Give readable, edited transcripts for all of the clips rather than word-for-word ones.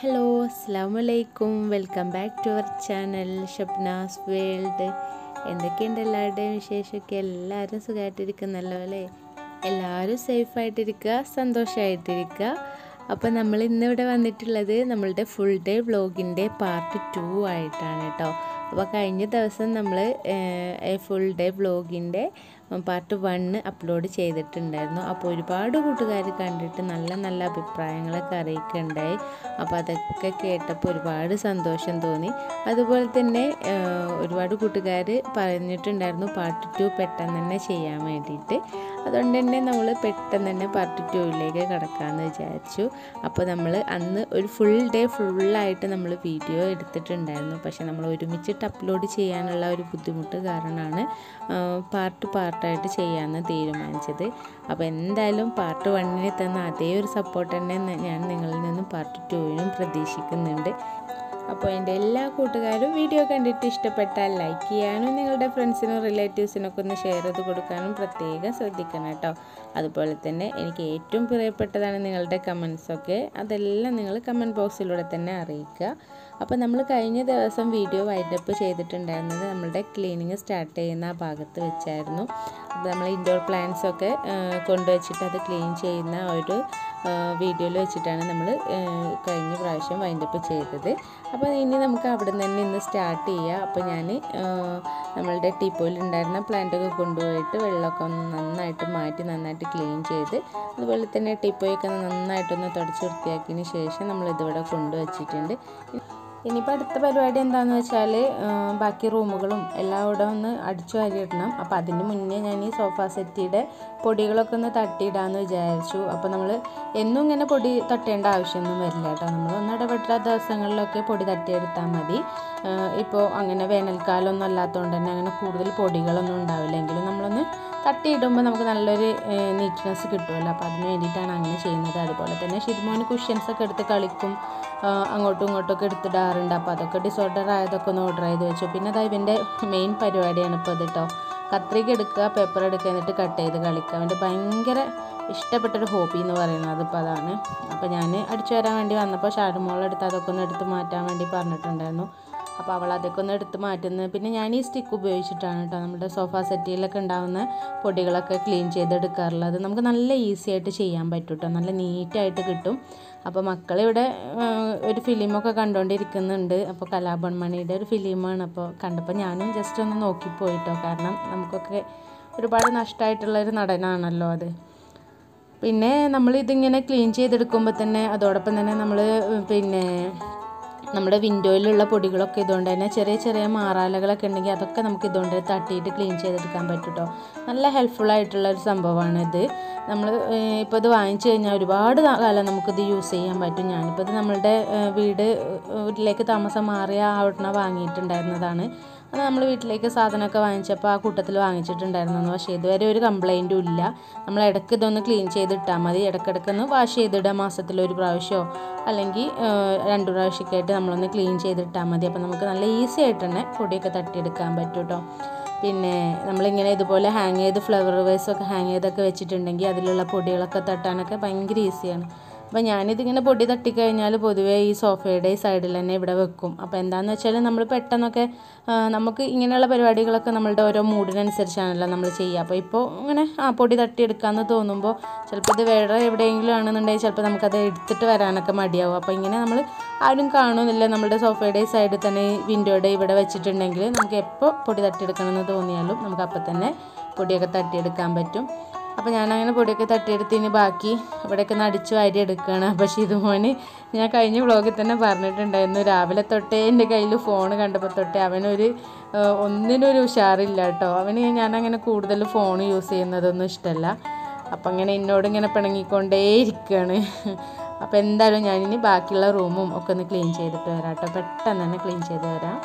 Hello അസ്സലാമു അലൈക്കും welcome back to our channel Shabnas World. എന്തൊക്കെയുണ്ട് എല്ലാവരുടെയും വിശേഷമൊക്കെ? എല്ലാവരും സുഖമായിട്ടിരിക്കുന്നല്ലോ അല്ലേ? എല്ലാവരും സേഫായിട്ടിരിക്കുക, സന്തോഷമായിട്ടിരിക്കുക. അപ്പോൾ നമ്മൾ ഇന്നിവിടെ വന്നിട്ടുള്ളത് നമ്മളുടെ ഫുൾ ഡേ വ്ളോഗിൻ്റെ പാർട്ട് 2 ആയിട്ടാണ് കേട്ടോ. അപ്പോൾ കഴിഞ്ഞ ദിവസം നമ്മൾ ഫുൾ ഡേ വ്ളോഗിൻ്റെ പാർട്ട് 1 അപ്ലോഡ് ചെയ്തിട്ടുണ്ടായിരുന്നു. അപ്പോൾ ഒരുപാട് കൂട്ടുകാർ കണ്ടിട്ട് നല്ല നല്ല അഭിപ്രായങ്ങളൊക്കെ അറിയിക്കുകയുണ്ടായി. അപ്പോൾ അതൊക്കെ കേട്ടപ്പോൾ ഒരുപാട് സന്തോഷം തോന്നി. അതുപോലെ തന്നെ ഒരുപാട് കൂട്ടുകാർ പറഞ്ഞിട്ടുണ്ടായിരുന്നു പാർട്ട് 2 പെട്ടെന്ന് തന്നെ ചെയ്യാൻ വേണ്ടിയിട്ട്. അതുകൊണ്ട് തന്നെ നമ്മൾ പെട്ടെന്ന് തന്നെ പാർട്ട് 2ലേക്ക് കടക്കാമെന്ന് വിചാരിച്ചു. അപ്പോൾ നമ്മൾ അന്ന് ഒരു ഫുൾ ഡേ ഫുള്ളായിട്ട് നമ്മൾ വീഡിയോ എടുത്തിട്ടുണ്ടായിരുന്നു. പക്ഷേ നമ്മൾ ഒരുമിച്ചിട്ട് അപ്ലോഡ് ചെയ്യാനുള്ള ഒരു ബുദ്ധിമുട്ട് കാരണമാണ് പാർട്ടായിട്ട് ചെയ്യാമെന്ന് തീരുമാനിച്ചത്. അപ്പോൾ എന്തായാലും പാർട്ട് 1 തന്ന അതേ ഒരു സപ്പോർട്ട് തന്നെ ഞാൻ നിങ്ങളിൽ നിന്നും പാർട്ട് 2 പ്രതീക്ഷിക്കുന്നുണ്ട്. അപ്പോൾ എൻ്റെ എല്ലാ കൂട്ടുകാരും വീഡിയോ കണ്ടിട്ട് ഇഷ്ടപ്പെട്ടാൽ ലൈക്ക് ചെയ്യാനും നിങ്ങളുടെ ഫ്രണ്ട്സിനും റിലേറ്റീവ്സിനൊക്കെ ഒന്ന് ഷെയർ ചെയ്ത് കൊടുക്കാനും പ്രത്യേകം ശ്രദ്ധിക്കണം കേട്ടോ. അതുപോലെ തന്നെ എനിക്ക് ഏറ്റവും പ്രിയപ്പെട്ടതാണ് നിങ്ങളുടെ കമൻസൊക്കെ. അതെല്ലാം നിങ്ങൾ കമൻറ്റ് ബോക്സിലൂടെ തന്നെ അറിയിക്കുക. അപ്പോൾ നമ്മൾ കഴിഞ്ഞ ദിവസം വീഡിയോ വൈൻഡപ്പ് ചെയ്തിട്ടുണ്ടായിരുന്നത് നമ്മളുടെ ക്ലീനിങ് സ്റ്റാർട്ട് ചെയ്യുന്ന ആ ഭാഗത്ത് വെച്ചായിരുന്നു. അപ്പോൾ നമ്മൾ ഇൻഡോർ പ്ലാന്റ്സൊക്കെ കൊണ്ടുവച്ചിട്ട് അത് ക്ലീൻ ചെയ്യുന്ന ഒരു വീഡിയോയിൽ വെച്ചിട്ടാണ് നമ്മൾ കഴിഞ്ഞ പ്രാവശ്യം വൈൻഡപ്പ് ചെയ്തത്. അപ്പോൾ ഇനി നമുക്ക് അവിടെ നിന്ന് തന്നെ ഇന്ന് സ്റ്റാർട്ട് ചെയ്യാം. അപ്പോൾ ഞാൻ നമ്മളുടെ ടീപ്പോയിൽ ഉണ്ടായിരുന്ന പ്ലാന്റൊക്കെ കൊണ്ടുപോയിട്ട് വെള്ളമൊക്കെ ഒന്ന് നന്നായിട്ട് മാറ്റി നന്നായിട്ട് ക്ലീൻ ചെയ്ത് അതുപോലെ തന്നെ ടീപ്പോയൊക്കെ നന്നായിട്ടൊന്ന് തുടച്ച് വൃത്തിയാക്കിയതിന് ശേഷം നമ്മളിതിവിടെ കൊണ്ടുവച്ചിട്ടുണ്ട്. ഇനിയിപ്പോൾ അടുത്ത പരിപാടി എന്താണെന്ന് വെച്ചാൽ ബാക്കി റൂമുകളും എല്ലാം ഇവിടെ ഒന്ന് അടിച്ചു വാരിയിടണം. അപ്പോൾ അതിന് മുന്നേ ഞാൻ ഈ സോഫ സെറ്റിയുടെ പൊടികളൊക്കെ ഒന്ന് തട്ടിയിടാമെന്ന് വിചാരിച്ചു. അപ്പോൾ നമ്മൾ എന്നും ഇങ്ങനെ പൊടി തട്ടേണ്ട ആവശ്യമൊന്നും വരില്ല കേട്ടോ. നമ്മൾ ഒന്നിടപെട്ട ദിവസങ്ങളിലൊക്കെ പൊടി തട്ടിയെടുത്താൽ മതി. ഇപ്പോൾ അങ്ങനെ വേനൽക്കാലമൊന്നും അല്ലാത്തതുകൊണ്ട് തന്നെ അങ്ങനെ കൂടുതൽ പൊടികളൊന്നും ഉണ്ടാവില്ല. എങ്കിലും നമ്മളൊന്ന് തട്ടിയിടുമ്പോൾ നമുക്ക് നല്ലൊരു നീറ്റ്നെസ് കിട്ടുമല്ലോ. അപ്പോൾ അതിന് വേണ്ടിയിട്ടാണ് അങ്ങനെ ചെയ്യുന്നത്. അതുപോലെ തന്നെ ഷിദ്മോന് കുഷ്യൻസൊക്കെ എടുത്ത് കളിക്കും, അങ്ങോട്ടും ഇങ്ങോട്ടൊക്കെ എടുത്തിടാറുണ്ട്. അപ്പോൾ അതൊക്കെ ഡിസോർഡർ ആയതൊക്കെ ഒന്ന് ഓർഡർ ചെയ്ത് വെച്ചു. പിന്നെ അത് ഇവൻ്റെ മെയിൻ പരിപാടിയാണ് ഇപ്പോൾ അത് കേട്ടോ. കത്രിക എടുക്കുക, പേപ്പർ എടുക്കുക, എന്നിട്ട് കട്ട് ചെയ്ത് കളിക്കുക. അവൻ്റെ ഭയങ്കര ഇഷ്ടപ്പെട്ടൊരു ഹോബി എന്ന് പറയുന്നത് ഇപ്പോൾ അതാണ്. അപ്പോൾ ഞാൻ അടിച്ചു വരാൻ വേണ്ടി വന്നപ്പോൾ ഷാരുമോളെടുത്ത് അതൊക്കെ ഒന്ന് എടുത്ത് മാറ്റാൻ വേണ്ടി പറഞ്ഞിട്ടുണ്ടായിരുന്നു. അപ്പോൾ അവൾ അതൊക്കെ ഒന്ന് എടുത്ത് മാറ്റുന്നത്. പിന്നെ ഞാൻ ഈ സ്റ്റിക്ക് ഉപയോഗിച്ചിട്ടാണ് കേട്ടോ നമ്മുടെ സോഫ സെറ്റിലൊക്കെ ഉണ്ടാകുന്ന പൊടികളൊക്കെ ക്ലീൻ ചെയ്തെടുക്കാറുള്ളത്. നമുക്ക് നല്ല ഈസി ആയിട്ട് ചെയ്യാൻ പറ്റും കേട്ടോ, നല്ല നീറ്റായിട്ട് കിട്ടും. അപ്പോൾ മക്കളിവിടെ ഒരു ഫിലിമൊക്കെ കണ്ടുകൊണ്ടിരിക്കുന്നുണ്ട്. അപ്പോൾ കലാഭവൻ മണിയുടെ ഒരു ഫിലിമാണ്. അപ്പോൾ കണ്ടപ്പോൾ ഞാനും ജസ്റ്റ് ഒന്ന് നോക്കിപ്പോയിട്ടോ, കാരണം നമുക്കൊക്കെ ഒരുപാട് നഷ്ടമായിട്ടുള്ളൊരു നടനാണല്ലോ അത്. പിന്നെ നമ്മളിതിങ്ങനെ ക്ലീൻ ചെയ്തെടുക്കുമ്പോൾ തന്നെ അതോടൊപ്പം തന്നെ നമ്മൾ പിന്നെ നമ്മുടെ വിൻഡോയിലുള്ള പൊടികളൊക്കെ ഇതുകൊണ്ട് തന്നെ ചെറിയ ചെറിയ മാറാലകളൊക്കെ ഉണ്ടെങ്കിൽ അതൊക്കെ നമുക്ക് ഇതുകൊണ്ട് തട്ടിയിട്ട് ക്ലീൻ ചെയ്തെടുക്കാൻ പറ്റും കേട്ടോ. നല്ല ഹെൽപ്ഫുള്ളായിട്ടുള്ളൊരു സംഭവമാണിത്. നമ്മൾ ഇപ്പോൾ ഇത് വാങ്ങിച്ചു കഴിഞ്ഞാൽ ഒരുപാട് കാലം നമുക്കിത് യൂസ് ചെയ്യാൻ പറ്റും. ഞാനിപ്പോൾ ഇത് നമ്മളുടെ വീട്ടിലേക്ക് താമസം മാറിയ അവിടെ വാങ്ങിയിട്ടുണ്ടായിരുന്നതാണ്. അത് നമ്മൾ വീട്ടിലേക്ക് സാധനമൊക്കെ വാങ്ങിച്ചപ്പോൾ ആ കൂട്ടത്തിൽ വാങ്ങിച്ചിട്ടുണ്ടായിരുന്നു. പക്ഷേ ഇതുവരെ ഒരു കംപ്ലൈൻറ്റും ഇല്ല. നമ്മൾ ഇടയ്ക്ക് ഇതൊന്ന് ക്ലീൻ ചെയ്തിട്ടാൽ മതി. ഇടയ്ക്കിടയ്ക്കൊന്ന് വാഷ് ചെയ്തിടുക, മാസത്തിലൊരു പ്രാവശ്യമോ അല്ലെങ്കിൽ 2 പ്രാവശ്യമൊക്കെ ആയിട്ട് നമ്മളൊന്ന് ക്ലീൻ ചെയ്തിട്ടാൽ മതി. അപ്പോൾ നമുക്ക് നല്ല ഈസി ആയിട്ട് തന്നെ പൊടിയൊക്കെ തട്ടിയെടുക്കാൻ പറ്റും കേട്ടോ. പിന്നെ നമ്മളിങ്ങനെ ഇതുപോലെ ഹാങ് ചെയ്ത് ഫ്ലവർ വേസൊക്കെ ഹാങ് ചെയ്തൊക്കെ വെച്ചിട്ടുണ്ടെങ്കിൽ അതിലുള്ള പൊടികളൊക്കെ തട്ടാനൊക്കെ ഭയങ്കര ഈസിയാണ്. അപ്പോൾ ഞാനിതിങ്ങനെ പൊടി തട്ടിക്കഴിഞ്ഞാൽ പൊതുവേ ഈ സോഫയുടെ ഈ സൈഡിൽ തന്നെ ഇവിടെ വെക്കും. അപ്പോൾ എന്താണെന്ന് വെച്ചാൽ നമ്മൾ പെട്ടെന്നൊക്കെ നമുക്ക് ഇങ്ങനെയുള്ള പരിപാടികളൊക്കെ നമ്മളുടെ ഓരോ മൂഡിനനുസരിച്ചാണല്ലോ നമ്മൾ ചെയ്യുക. അപ്പോൾ ഇപ്പോൾ ഇങ്ങനെ പൊടി തട്ടിയെടുക്കാമെന്ന് തോന്നുമ്പോൾ ചിലപ്പോൾ ഇത് വേറെ എവിടെയെങ്കിലും ആണെന്നുണ്ടെങ്കിൽ ചിലപ്പോൾ നമുക്കത് എടുത്തിട്ട് വരാനൊക്കെ മടിയാവും. അപ്പോൾ ഇങ്ങനെ നമ്മൾ ആരും കാണുന്നില്ല നമ്മുടെ സോഫയുടെ സൈഡിൽ തന്നെ വിൻഡോയുടെ ഇവിടെ വെച്ചിട്ടുണ്ടെങ്കിൽ നമുക്ക് എപ്പോൾ പൊടി തട്ടിയെടുക്കണമെന്ന് തോന്നിയാലും നമുക്ക് അപ്പം തന്നെ പൊടിയൊക്കെ തട്ടിയെടുക്കാൻ പറ്റും. അപ്പോൾ ഞാനങ്ങനെ പൊടിയൊക്കെ തട്ടിയെടുത്തിന് ബാക്കി ഇവിടെയൊക്കെ ഒന്ന് അടിച്ചു വാരി എടുക്കുകയാണ്. പക്ഷേ ഇതുപോലെ ഞാൻ കഴിഞ്ഞ വ്ളോഗിൽ തന്നെ പറഞ്ഞിട്ടുണ്ടായിരുന്നു, രാവിലെ തൊട്ടേ എൻ്റെ കയ്യിൽ ഫോൺ കണ്ടപ്പോൾ തൊട്ടേ അവനൊരു ഒന്നിനൊരു ഉഷാറില്ല കേട്ടോ. അവന് ഞാനങ്ങനെ കൂടുതൽ ഫോൺ യൂസ് ചെയ്യുന്നതൊന്നും ഇഷ്ടമല്ല. അപ്പം അങ്ങനെ എന്നോടിങ്ങനെ പിണങ്ങിക്കൊണ്ടേ ഇരിക്കുകയാണ്. അപ്പോൾ എന്തായാലും ഞാനിനി ബാക്കിയുള്ള റൂമും ഒക്കെ ഒന്ന് ക്ലീൻ ചെയ്തിട്ട് വരാം കേട്ടോ. പെട്ടെന്ന് തന്നെ ക്ലീൻ ചെയ്ത് വരാം.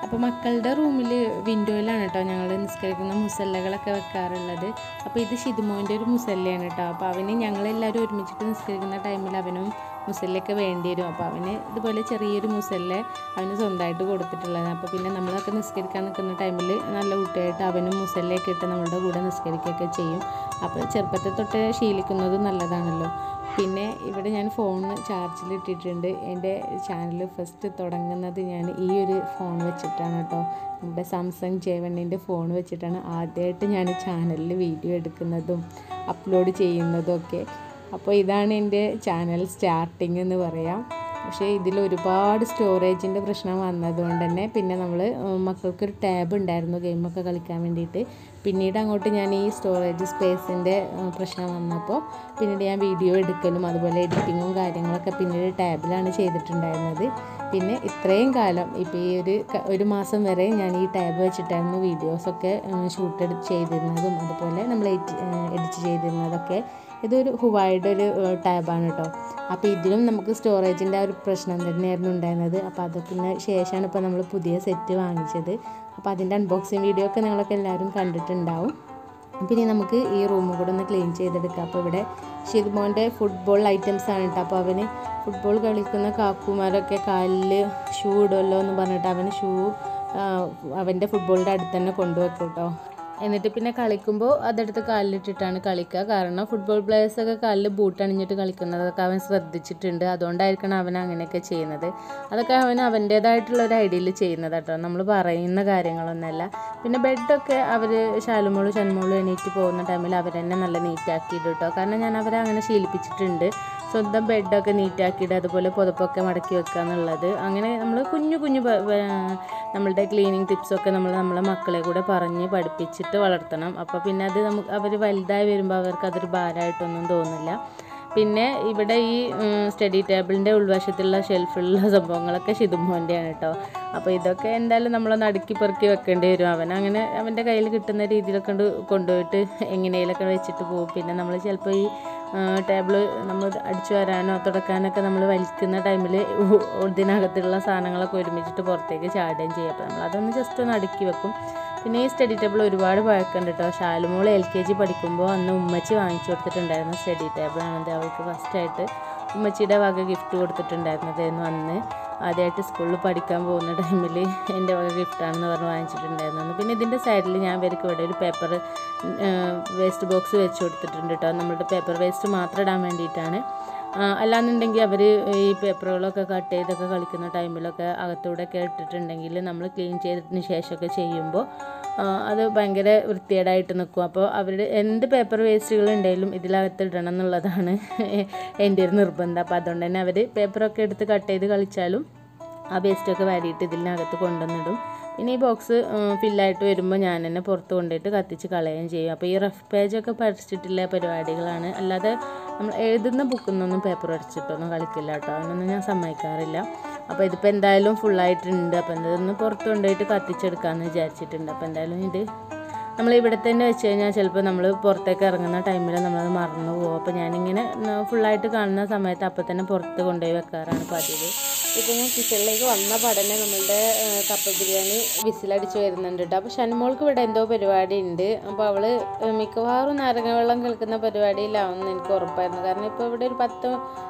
അപ്പോൾ മക്കളുടെ റൂമിൽ വിൻഡോയിലാണ് കേട്ടോ ഞങ്ങൾ നിസ്കരിക്കുന്ന മുസല്ലകളൊക്കെ വെക്കാറുള്ളത്. അപ്പോൾ ഇത് ഷിദ്മോൻ്റെ ഒരു മുസല്ലയാണ് കേട്ടോ. അപ്പോൾ അവന് ഞങ്ങളെല്ലാവരും ഒരുമിച്ചിട്ട് നിസ്കരിക്കുന്ന ടൈമിൽ അവനും മുസല്ലയൊക്കെ വേണ്ടി വരും. അപ്പോൾ അവന് ഇതുപോലെ ചെറിയൊരു മുസല്ല അവന് സ്വന്തമായിട്ട് കൊടുത്തിട്ടുള്ളത്. അപ്പോൾ പിന്നെ നമ്മളൊക്കെ നിസ്കരിക്കാൻ നിൽക്കുന്ന ടൈമിൽ നല്ല കുട്ടിയായിട്ട് അവനും മുസല്ലയൊക്കെ ഇട്ട് നമ്മളുടെ കൂടെ നിസ്കരിക്കുകയൊക്കെ ചെയ്യും. അപ്പോൾ ചെറുപ്പത്തിൽ തൊട്ട് ശീലിക്കുന്നത് നല്ലതാണല്ലോ. പിന്നെ ഇവിടെ ഞാൻ ഫോൺ ചാർജിലിട്ടിട്ടുണ്ട്. എൻ്റെ ചാനൽ ഫസ്റ്റ് തുടങ്ങുന്നത് ഞാൻ ഈ ഒരു ഫോൺ വെച്ചിട്ടാണ് കേട്ടോ. നമ്മുടെ സാംസങ് J1ൻ്റെ ഫോൺ വെച്ചിട്ടാണ് ആദ്യമായിട്ട് ഞാൻ ചാനലിൽ വീഡിയോ എടുക്കുന്നതും അപ്ലോഡ് ചെയ്യുന്നതും ഒക്കെ. അപ്പോൾ ഇതാണ് എൻ്റെ ചാനൽ സ്റ്റാർട്ടിങ് എന്ന് പറയാം. പക്ഷേ ഇതിൽ ഒരുപാട് സ്റ്റോറേജിൻ്റെ പ്രശ്നം വന്നതുകൊണ്ട് തന്നെ പിന്നെ നമ്മൾ മക്കൾക്കൊരു ടാബ് ഉണ്ടായിരുന്നു ഗെയിമൊക്കെ കളിക്കാൻ വേണ്ടിയിട്ട്. പിന്നീട് അങ്ങോട്ട് ഞാൻ ഈ സ്റ്റോറേജ് സ്പേസിൻ്റെ പ്രശ്നം വന്നപ്പോൾ പിന്നീട് ഞാൻ വീഡിയോ എടുക്കലും അതുപോലെ എഡിറ്റിങ്ങും കാര്യങ്ങളൊക്കെ പിന്നീട് ടാബിലാണ് ചെയ്തിട്ടുണ്ടായിരുന്നത്. പിന്നെ ഇത്രയും കാലം ഇപ്പോൾ ഈ ഒരു മാസം വരെ ഞാൻ ഈ ടാബ് വെച്ചിട്ടായിരുന്നു വീഡിയോസൊക്കെ ഷൂട്ട് ചെയ്തിരുന്നതും അതുപോലെ നമ്മൾ എഡിറ്റ് ചെയ്തിരുന്നതൊക്കെ. ഇതൊരു ഹുവായുടെ ഒരു ടാബാണ് കേട്ടോ. അപ്പോൾ ഇതിലും നമുക്ക് സ്റ്റോറേജിൻ്റെ ആ ഒരു പ്രശ്നം തന്നെയായിരുന്നു ഉണ്ടായിരുന്നത്. അപ്പോൾ അതൊക്കെ ശേഷമാണ് ഇപ്പോൾ നമ്മൾ പുതിയ സെറ്റ് വാങ്ങിച്ചത്. അപ്പോൾ അതിൻ്റെ അൺബോക്സിങ് വീഡിയോ ഒക്കെ നിങ്ങളൊക്കെ എല്ലാവരും കണ്ടിട്ടുണ്ടാവും. പിന്നെ നമുക്ക് ഈ റൂമും കൂടെ ഒന്ന് ക്ലീൻ ചെയ്തെടുക്കാം. അപ്പോൾ ഇവിടെ ഷിദ്മോൻ്റെ ഫുട്ബോൾ ഐറ്റംസ് ആണ് കേട്ടോ. അപ്പോൾ അവന് ഫുട്ബോൾ കളിക്കുന്ന കാക്കുമാരൊക്കെ കാലിൽ ഷൂ ഇടുമല്ലോ എന്ന് പറഞ്ഞിട്ട് അവന് ഷൂ അവൻ്റെ ഫുട്ബോളിൻ്റെ അടുത്ത് തന്നെ കൊണ്ടുവെക്കും കേട്ടോ. എന്നിട്ട് പിന്നെ കളിക്കുമ്പോൾ അതെടുത്ത് കാലിലിട്ടിട്ടാണ് കളിക്കുക. കാരണം ഫുട്ബോൾ പ്ലേയേഴ്സൊക്കെ കാലിൽ ബൂട്ട് അണിഞ്ഞിട്ട് കളിക്കുന്നതൊക്കെ അവൻ ശ്രദ്ധിച്ചിട്ടുണ്ട്. അതുകൊണ്ടായിരിക്കണം അവൻ അങ്ങനെയൊക്കെ ചെയ്യുന്നത്. അതൊക്കെ അവൻ അവൻ്റേതായിട്ടുള്ളൊരു ഐഡിയയിൽ ചെയ്യുന്നത് കേട്ടോ, നമ്മൾ പറയുന്ന കാര്യങ്ങളൊന്നുമല്ല. പിന്നെ ബെഡൊക്കെ അവർ ഷാലുമോളും ഷന്മോളും എണീറ്റ് പോകുന്ന ടൈമിൽ അവർ തന്നെ നല്ല നീറ്റാക്കിയിട്ട് കേട്ടോ. കാരണം ഞാൻ അവരെ അങ്ങനെ ശീലിപ്പിച്ചിട്ടുണ്ട്. സ്വന്തം ബെഡൊക്കെ നീറ്റാക്കിയിട്ട് അതുപോലെ പുതപ്പൊക്കെ മടക്കി വെക്കുക എന്നുള്ളത്. അങ്ങനെ നമ്മൾ കുഞ്ഞു നമ്മളുടെ ക്ലീനിങ് ടിപ്സൊക്കെ നമ്മളെ മക്കളെ കൂടെ പറഞ്ഞ് പഠിപ്പിച്ചിട്ട് വളർത്തണം. അപ്പോൾ പിന്നെ അത് അവർ വലുതായി വരുമ്പോൾ അവർക്ക് അതൊരു ഭാരമായിട്ടൊന്നും തോന്നില്ല. പിന്നെ ഇവിടെ ഈ സ്റ്റഡി ടേബിളിൻ്റെ ഉൾവശത്തുള്ള ഷെൽഫിലുള്ള സംഭവങ്ങളൊക്കെ ഷിതുമോൻ്റെയാണ് കേട്ടോ. അപ്പോൾ ഇതൊക്കെ എന്തായാലും നമ്മളൊന്ന് അടുക്കി പെറുക്കി വെക്കേണ്ടി വരും. അങ്ങനെ അവൻ്റെ കയ്യിൽ കിട്ടുന്ന രീതിയിലൊക്കെ കൊണ്ടുപോയിട്ട് എങ്ങനെയൊക്കെ വെച്ചിട്ട് പോകും. പിന്നെ നമ്മൾ ചിലപ്പോൾ ഈ ടേബിൾ നമ്മൾ അടിച്ചു വരാനോ തുടക്കാനൊക്കെ നമ്മൾ വലിക്കുന്ന ടൈമിൽ ഇതിനകത്തുള്ള സാധനങ്ങളൊക്കെ ഒരുമിച്ചിട്ട് പുറത്തേക്ക് ചാടുകയും ചെയ്യും. അപ്പോൾ നമ്മൾ അതൊന്ന് ജസ്റ്റ് ഒന്ന് അടുക്കി വെക്കും. പിന്നെ ഈ സ്റ്റഡി ടേബിൾ ഒരുപാട് പഴക്കമുണ്ട് കേട്ടോ. ഷാലുമോൾ LKG പഠിക്കുമ്പോൾ അന്ന് ഉമ്മച്ചി വാങ്ങിച്ചു കൊടുത്തിട്ടുണ്ടായിരുന്ന സ്റ്റഡി ടേബിളാണ്. അവൾക്ക് ഫസ്റ്റായിട്ട് ഉമ്മച്ചിയുടെ വക ഗിഫ്റ്റ് കൊടുത്തിട്ടുണ്ടായിരുന്നതായിരുന്നു. അന്ന് ആദ്യമായിട്ട് സ്കൂളിൽ പഠിക്കാൻ പോകുന്ന ടൈമിൽ എൻ്റെ വക ഗിഫ്റ്റാണെന്ന് പറഞ്ഞ് വാങ്ങിച്ചിട്ടുണ്ടായിരുന്നു. പിന്നെ ഇതിൻ്റെ സൈഡിൽ ഞാൻ ഇവർക്ക് ഇവിടെ ഒരു പേപ്പർ വേസ്റ്റ് ബോക്സ് വെച്ച് കൊടുത്തിട്ടുണ്ട് കേട്ടോ. നമ്മളുടെ പേപ്പർ വേസ്റ്റ് മാത്രം ഇടാൻ വേണ്ടിയിട്ടാണ്. അല്ലാന്നുണ്ടെങ്കിൽ അവർ ഈ പേപ്പറുകളൊക്കെ കട്ട് ചെയ്തൊക്കെ കളിക്കുന്ന ടൈമിലൊക്കെ അകത്തൂടെയൊക്കെ ഇട്ടിട്ടുണ്ടെങ്കിൽ നമ്മൾ ക്ലീൻ ചെയ്തതിന് ശേഷമൊക്കെ ചെയ്യുമ്പോൾ അത് ഭയങ്കര വൃത്തികേടായിട്ട് നിൽക്കും. അപ്പോൾ അവരുടെ എന്ത് പേപ്പർ വേസ്റ്റുകൾ ഉണ്ടെങ്കിലും ഇതിനകത്ത് ഇടണം എന്നുള്ളതാണ് എൻ്റെ ഒരു നിർബന്ധം. അപ്പോൾ അതുകൊണ്ട് തന്നെ അവർ പേപ്പറൊക്കെ എടുത്ത് കട്ട് ചെയ്ത് കളിച്ചാലും ആ വേസ്റ്റൊക്കെ വാരിയിട്ട് ഇതിനകത്ത് കൊണ്ടുവന്നിടും. പിന്നെ ഈ ബോക്സ് ഫില്ലായിട്ട് വരുമ്പോൾ ഞാൻ തന്നെ പുറത്ത് കൊണ്ടുപോയിട്ട് കത്തിച്ച് കളയുകയും ചെയ്യും. അപ്പോൾ ഈ റഫ് പേജൊക്കെ പഠിച്ചിട്ടുള്ള പരിപാടികളാണ്. അല്ലാതെ നമ്മൾ എഴുതുന്ന ബുക്കിൽ നിന്നൊന്നും പേപ്പർ അടിച്ചിട്ടൊന്നും കളിക്കില്ല കേട്ടോ. അതിനൊന്നും ഞാൻ സമ്മതിക്കാറില്ല. അപ്പോൾ ഇതിപ്പോൾ എന്തായാലും ഫുള്ളായിട്ടുണ്ട്. അപ്പോൾ ഇതൊന്ന് പുറത്ത് കൊണ്ടുപോയിട്ട് കത്തിച്ചെടുക്കാമെന്ന് വിചാരിച്ചിട്ടുണ്ട്. അപ്പോൾ എന്തായാലും ഇത് നമ്മൾ ഇവിടെ തന്നെ വെച്ച് കഴിഞ്ഞാൽ ചിലപ്പോൾ നമ്മൾ പുറത്തേക്ക് ഇറങ്ങുന്ന ടൈമിൽ നമ്മളത് മറന്നു പോകും. അപ്പോൾ ഞാനിങ്ങനെ ഫുള്ളായിട്ട് കാണുന്ന സമയത്ത് അപ്പോൾ തന്നെ പുറത്ത് കൊണ്ടുപോയി വെക്കാറാണ് പതിവ്. ഇപ്പോൾ ഞാൻ കിച്ചണിലേക്ക് വന്ന പടനെ നമ്മളുടെ കപ്പ ബിരിയാണി വിസിലടിച്ച് വരുന്നുണ്ട് കേട്ടോ. അപ്പോൾ ഷന്മോൾക്ക് ഇവിടെ എന്തോ പരിപാടി ഉണ്ട്. അപ്പോൾ അവൾ മിക്കവാറും നാരങ്ങ വെള്ളം കേൾക്കുന്ന പരിപാടിയിലാവുമെന്ന് എനിക്ക് ഉറപ്പായിരുന്നു. കാരണം ഇപ്പോൾ ഇവിടെ ഒരു 10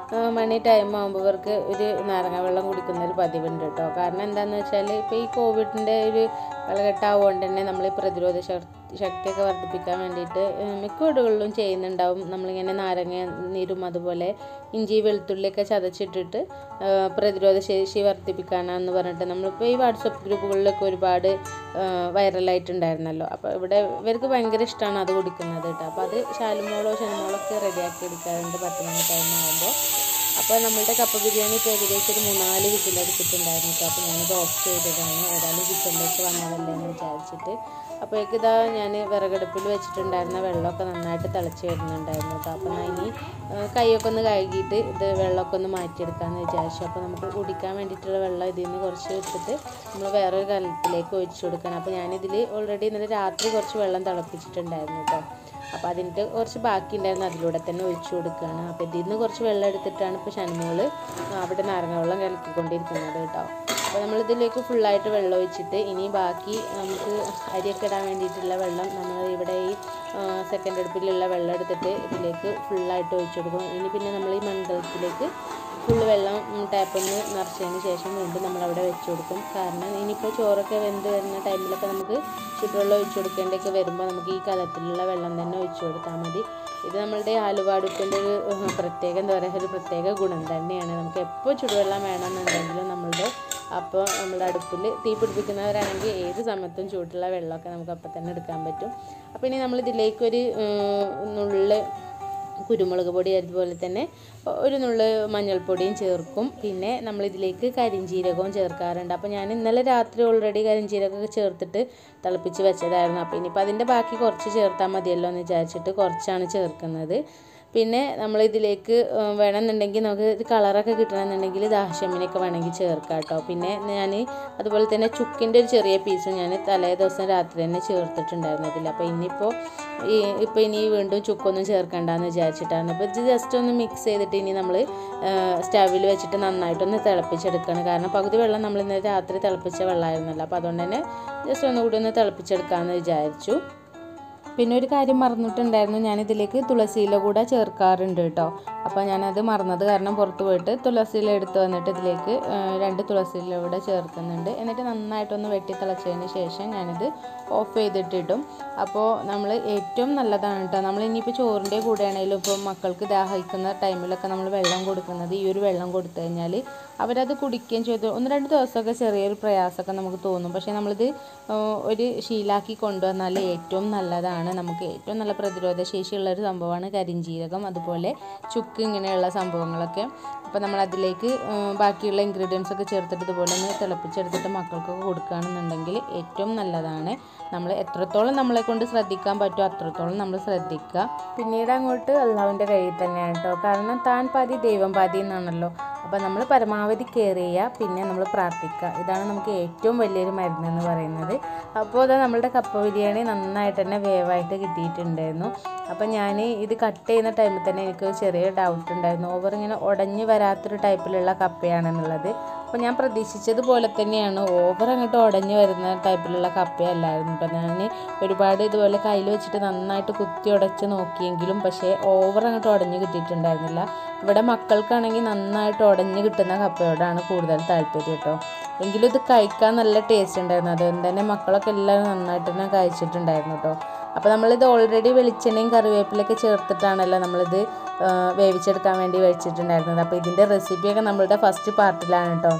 മണി ടൈം ആകുമ്പോൾ ഇവർക്ക് ഒരു നാരങ്ങ വെള്ളം കുടിക്കുന്നൊരു പതിവുണ്ട് കേട്ടോ. കാരണം എന്താണെന്ന് വെച്ചാൽ ഇപ്പോൾ ഈ കോവിഡിൻ്റെ ഒരു കാലഘട്ടമാവുകൊണ്ട് തന്നെ നമ്മൾ ഈ പ്രതിരോധ ശക്തിയൊക്കെ വർദ്ധിപ്പിക്കാൻ വേണ്ടിയിട്ട് മിക്ക വീടുകളിലും ചെയ്യുന്നുണ്ടാവും. നമ്മളിങ്ങനെ നാരങ്ങ നീരും അതുപോലെ ഇഞ്ചി വെളുത്തുള്ളിയൊക്കെ ചതച്ചിട്ടിട്ട് പ്രതിരോധ ശേഷി വർദ്ധിപ്പിക്കാനാണെന്ന് പറഞ്ഞിട്ട് നമ്മളിപ്പോൾ ഈ വാട്സപ്പ് ഗ്രൂപ്പുകളിലൊക്കെ ഒരുപാട് വൈറലായിട്ടുണ്ടായിരുന്നല്ലോ. അപ്പോൾ ഇവർക്ക് ഭയങ്കര ഇഷ്ടമാണ് അത് കുടിക്കുന്നത് കേട്ടോ. അപ്പോൾ അത് ഷാലുമോളോ ഷന്മോളൊക്കെ റെഡിയാക്കി എടുക്കാറുണ്ട് 10 മണി ടൈം ആകുമ്പോൾ. അപ്പോൾ നമ്മളുടെ കപ്പ ബിരിയാണി ഇപ്പോൾ ഏകദേശം ഒരു 3-4 വിസിലടിച്ചിട്ടുണ്ടായിരുന്നു കേട്ടോ. അപ്പോൾ ഞാനിത് ഓഫ് ചെയ്തതാണ്. ഏതായാലും കിച്ചണിലേക്ക് വന്നതല്ലേ എന്ന് വിചാരിച്ചിട്ട്. അപ്പോഴേക്കിതാ ഞാൻ വിറകടുപ്പിൽ വെച്ചിട്ടുണ്ടായിരുന്ന വെള്ളമൊക്കെ നന്നായിട്ട് തിളച്ച് വരുന്നുണ്ടായിരുന്നു കേട്ടോ. അപ്പോൾ ഞാൻ ഇനി കൈയൊക്കെ ഒന്ന് കഴുകിയിട്ട് ഇത് വെള്ളമൊക്കെ ഒന്ന് മാറ്റിയെടുക്കാമെന്ന് വിചാരിച്ചു. അപ്പോൾ നമുക്ക് കുടിക്കാൻ വേണ്ടിയിട്ടുള്ള വെള്ളം ഇതിൽ നിന്ന് കുറച്ച് എടുത്തിട്ട് നമ്മൾ വേറൊരു കലത്തിലേക്ക് ഒഴിച്ചു കൊടുക്കണം. അപ്പോൾ ഞാനിതിൽ ഓൾറെഡി ഇന്നലെ രാത്രി കുറച്ച് വെള്ളം തിളപ്പിച്ചിട്ടുണ്ടായിരുന്നു കേട്ടോ. അപ്പോൾ അതിൻ്റെ കുറച്ച് ബാക്കി ഉണ്ടായിരുന്നു, അതിലൂടെ തന്നെ ഒഴിച്ചു കൊടുക്കുകയാണ്. അപ്പോൾ ഇതിൽ നിന്ന് കുറച്ച് വെള്ളം എടുത്തിട്ടാണ് ഇപ്പോൾ ഷന്മോള് അവിടെ നാരങ്ങ വെള്ളം കലക്കിക്കൊണ്ടിരിക്കുന്നത് കേട്ടോ. അപ്പോൾ നമ്മളിതിലേക്ക് ഫുള്ളായിട്ട് വെള്ളം ഒഴിച്ചിട്ട് ഇനി ബാക്കി നമുക്ക് അരിയൊക്കെ ഇടാൻ വേണ്ടിയിട്ടുള്ള വെള്ളം നമ്മൾ ഇവിടെ ഈ സെക്കൻഡ് അടുപ്പിലുള്ള വെള്ളം എടുത്തിട്ട് ഇതിലേക്ക് ഫുള്ളായിട്ട് ഒഴിച്ചു കൊടുക്കും. ഇനി പിന്നെ നമ്മൾ ഈ മൺകലത്തിലേക്ക് ഫുള്ള് വെള്ളം ടാപ്പിൽ നിന്ന് നിറച്ചതിന് ശേഷം വീണ്ടും നമ്മളവിടെ വെച്ച് കൊടുക്കും. കാരണം ഇനിയിപ്പോൾ ചോറൊക്കെ വെന്ത് വരുന്ന ടൈമിലൊക്കെ നമുക്ക് ചുടുവെള്ളം ഒഴിച്ചു കൊടുക്കേണ്ടതൊക്കെ വരുമ്പോൾ നമുക്ക് ഈ കലത്തിലുള്ള വെള്ളം തന്നെ ഒഴിച്ചു കൊടുത്താൽ മതി. ഇത് നമ്മളുടെ ആലുവ അടുപ്പിൻ്റെ ഒരു പ്രത്യേക എന്താ പറയുക ഒരു പ്രത്യേക ഗുണം തന്നെയാണ്. നമുക്ക് എപ്പോൾ ചുടുവെള്ളം വേണമെന്നുണ്ടെങ്കിലും അപ്പോൾ നമ്മുടെ അടുപ്പിൽ തീ പിടിപ്പിക്കുന്നവരാണെങ്കിൽ ഏത് സമയത്തും ചൂടുള്ള വെള്ളമൊക്കെ നമുക്ക് അപ്പം തന്നെ എടുക്കാൻ പറ്റും. അപ്പോൾ ഇനി നമ്മളിതിലേക്കൊരു നുള്ള് കുരുമുളക് പൊടി അതുപോലെ തന്നെ ഒരു നുള്ള് മഞ്ഞൾപ്പൊടിയും ചേർക്കും. പിന്നെ നമ്മളിതിലേക്ക് കരിഞ്ജീരകവും ചേർക്കാറുണ്ട്. അപ്പോൾ ഞാൻ ഇന്നലെ രാത്രി ഓൾറെഡി കരിഞ്ജീരകമൊക്കെ ചേർത്തിട്ട് തിളപ്പിച്ച് വെച്ചതായിരുന്നു. അപ്പോൾ ഇനിയിപ്പോൾ അതിൻ്റെ ബാക്കി കുറച്ച് ചേർത്താൽ മതിയല്ലോ എന്ന് വിചാരിച്ചിട്ട് കുറച്ചാണ് ചേർക്കുന്നത്. പിന്നെ നമ്മളിതിലേക്ക് വേണമെന്നുണ്ടെങ്കിൽ നമുക്ക് കളറൊക്കെ കിട്ടണമെന്നുണ്ടെങ്കിൽ ദാഹ്ശമിനൊക്കെ വേണമെങ്കിൽ ചേർക്കാം കേട്ടോ. പിന്നെ ഞാൻ അതുപോലെ തന്നെ ചുക്കിൻ്റെ ഒരു ചെറിയ പീസ് ഞാൻ തലേ ദിവസം രാത്രി തന്നെ ചേർത്തിട്ടുണ്ടായിരുന്നതില്ല. അപ്പോൾ ഇനി വീണ്ടും ചുക്കൊന്നും ചേർക്കണ്ടെന്ന് വിചാരിച്ചിട്ടാണ്. അപ്പോൾ ഇത് ജസ്റ്റ് ഒന്ന് മിക്സ് ചെയ്തിട്ട് ഇനി നമ്മൾ സ്റ്റവിൽ വെച്ചിട്ട് നന്നായിട്ടൊന്ന് തിളപ്പിച്ചെടുക്കണം. കാരണം പകുതി വെള്ളം നമ്മൾ ഇന്നലെ രാത്രി തിളപ്പിച്ച വെള്ളമായിരുന്നല്ലോ. അപ്പോൾ അതുകൊണ്ട് തന്നെ ജസ്റ്റ് ഒന്നുകൂടി ഒന്ന് തിളപ്പിച്ചെടുക്കാമെന്ന് വിചാരിച്ചു. പിന്നെ ഒരു കാര്യം മറന്നിട്ടുണ്ടായിരുന്നു, ഞാനിതിലേക്ക് തുളസിയില കൂടെ ചേർക്കാറുണ്ട് കേട്ടോ. അപ്പോൾ ഞാനത് മറന്നത് കാരണം പുറത്ത് പോയിട്ട് തുളസിയില എടുത്ത് വന്നിട്ട് ഇതിലേക്ക് 2 തുളസിയില കൂടെ ചേർക്കുന്നുണ്ട്. എന്നിട്ട് നന്നായിട്ടൊന്ന് വെട്ടി തിളച്ചതിന് ശേഷം ഞാനിത് ഓഫ് ചെയ്തിട്ടിട്ടും. അപ്പോൾ നമ്മൾ ഏറ്റവും നല്ലതാണ് കേട്ടോ, നമ്മൾ ഇനിയിപ്പോൾ ചോറിൻ്റെ കൂടെ ആണെങ്കിലും ഇപ്പോൾ മക്കൾക്ക് ദാഹിക്കുന്ന ടൈമിലൊക്കെ നമ്മൾ വെള്ളം കൊടുക്കുന്നത് ഈ ഒരു വെള്ളം കൊടുത്തു കഴിഞ്ഞാൽ അവരത് കുടിക്കുകയും ചെയ്തു. 1-2 ദിവസമൊക്കെ ചെറിയൊരു പ്രയാസമൊക്കെ നമുക്ക് തോന്നും. പക്ഷേ നമ്മളിത് ഒരു ശീലാക്കി കൊണ്ടുവന്നാൽ ഏറ്റവും നല്ലതാണ്. നമുക്ക് ഏറ്റവും നല്ല പ്രതിരോധ ശേഷിയുള്ളൊരു സംഭവമാണ് കരിഞ്ജീരകം, അതുപോലെ ചുക്ക്, ഇങ്ങനെയുള്ള സംഭവങ്ങളൊക്കെ. അപ്പോൾ നമ്മളതിലേക്ക് ബാക്കിയുള്ള ഇൻഗ്രീഡിയൻസ് ഒക്കെ ചേർത്തിട്ട് ഇതുപോലെ ഒന്ന് തിളപ്പിച്ചെടുത്തിട്ട് മക്കൾക്കൊക്കെ കൊടുക്കുകയാണെന്നുണ്ടെങ്കിൽ ഏറ്റവും നല്ലതാണ്. നമ്മൾ എത്രത്തോളം നമ്മളെ കൊണ്ട് ശ്രദ്ധിക്കാൻ പറ്റുമോ അത്രത്തോളം നമ്മൾ ശ്രദ്ധിക്കുക. പിന്നീട് അങ്ങോട്ട് അള്ളാഹുവിൻ്റെ കയ്യിൽ തന്നെയാണ് കേട്ടോ. കാരണം താൻ പാതി ദൈവം പാതി എന്നാണല്ലോ. അപ്പോൾ നമ്മൾ പരമാവധി കെയർ ചെയ്യുക, പിന്നെ നമ്മൾ പ്രാർത്ഥിക്കുക. ഇതാണ് നമുക്ക് ഏറ്റവും വലിയൊരു മരുന്നെന്ന് പറയുന്നത്. അപ്പോൾ അത് നമ്മളുടെ കപ്പ ബിരിയാണി നന്നായിട്ട് തന്നെ വേവായിട്ട് കിട്ടിയിട്ടുണ്ടായിരുന്നു. അപ്പോൾ ഞാൻ ഇത് കട്ട് ചെയ്യുന്ന ടൈമിൽ തന്നെ എനിക്ക് ചെറിയ ഡൗട്ട് ഉണ്ടായിരുന്നു, ഓവർ ഇങ്ങനെ ഉടഞ്ഞ് വരാത്തൊരു ടൈപ്പിലുള്ള കപ്പയാണെന്നുള്ളത്. അപ്പോൾ ഞാൻ പ്രതീക്ഷിച്ചതുപോലെ തന്നെയാണ്, ഓവർ അങ്ങോട്ട് ഉടഞ്ഞ് വരുന്ന ടൈപ്പിലുള്ള കപ്പയല്ലായിരുന്നു കേട്ടോ. ഞാൻ ഒരുപാട് ഇതുപോലെ കയ്യിൽ വെച്ചിട്ട് നന്നായിട്ട് കുത്തി ഉടച്ച് നോക്കിയെങ്കിലും പക്ഷേ ഓവർ അങ്ങോട്ട് ഉടഞ്ഞ് കിട്ടിയിട്ടുണ്ടായിരുന്നില്ല. ഇവിടെ മക്കൾക്കാണെങ്കിൽ നന്നായിട്ട് ഉടഞ്ഞ് കിട്ടുന്ന കപ്പയോടാണ് കൂടുതൽ താല്പര്യം കേട്ടോ. എങ്കിലും ഇത് കഴിക്കാൻ നല്ല ടേസ്റ്റ് ഉണ്ടായിരുന്നു. അതുകൊണ്ട് തന്നെ മക്കളൊക്കെ എല്ലാവരും നന്നായിട്ട് തന്നെ കഴിച്ചിട്ടുണ്ടായിരുന്നു കേട്ടോ. അപ്പോൾ നമ്മളിത് ഓൾറെഡി വെളിച്ചെണ്ണയും കറിവേപ്പിലൊക്കെ ചേർത്തിട്ടാണല്ലോ നമ്മളിത് വേവിച്ചെടുക്കാൻ വേണ്ടി വെച്ചിട്ടുണ്ടായിരുന്നത്. അപ്പോൾ ഇതിൻ്റെ റെസിപ്പിയൊക്കെ നമ്മളുടെ ഫസ്റ്റ് പാർട്ടിലാണ് കേട്ടോ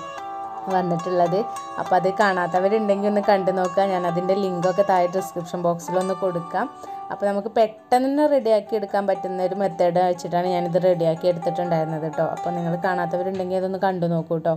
വന്നിട്ടുള്ളത്. അപ്പോൾ അത് കാണാത്തവരുണ്ടെങ്കിൽ ഒന്ന് കണ്ടു നോക്കുക. ഞാൻ അതിൻ്റെ ലിങ്കൊക്കെ താഴെ ഡിസ്ക്രിപ്ഷൻ ബോക്സിലൊന്ന് കൊടുക്കാം. അപ്പോൾ നമുക്ക് പെട്ടെന്ന് റെഡിയാക്കി എടുക്കാൻ പറ്റുന്ന ഒരു മെത്തേഡ് വെച്ചിട്ടാണ് ഞാനിത് റെഡിയാക്കി എടുത്തിട്ടുണ്ടായിരുന്നത് കേട്ടോ. അപ്പോൾ നിങ്ങൾ കാണാത്തവരുണ്ടെങ്കിൽ അതൊന്ന് കണ്ടു നോക്കൂ കേട്ടോ.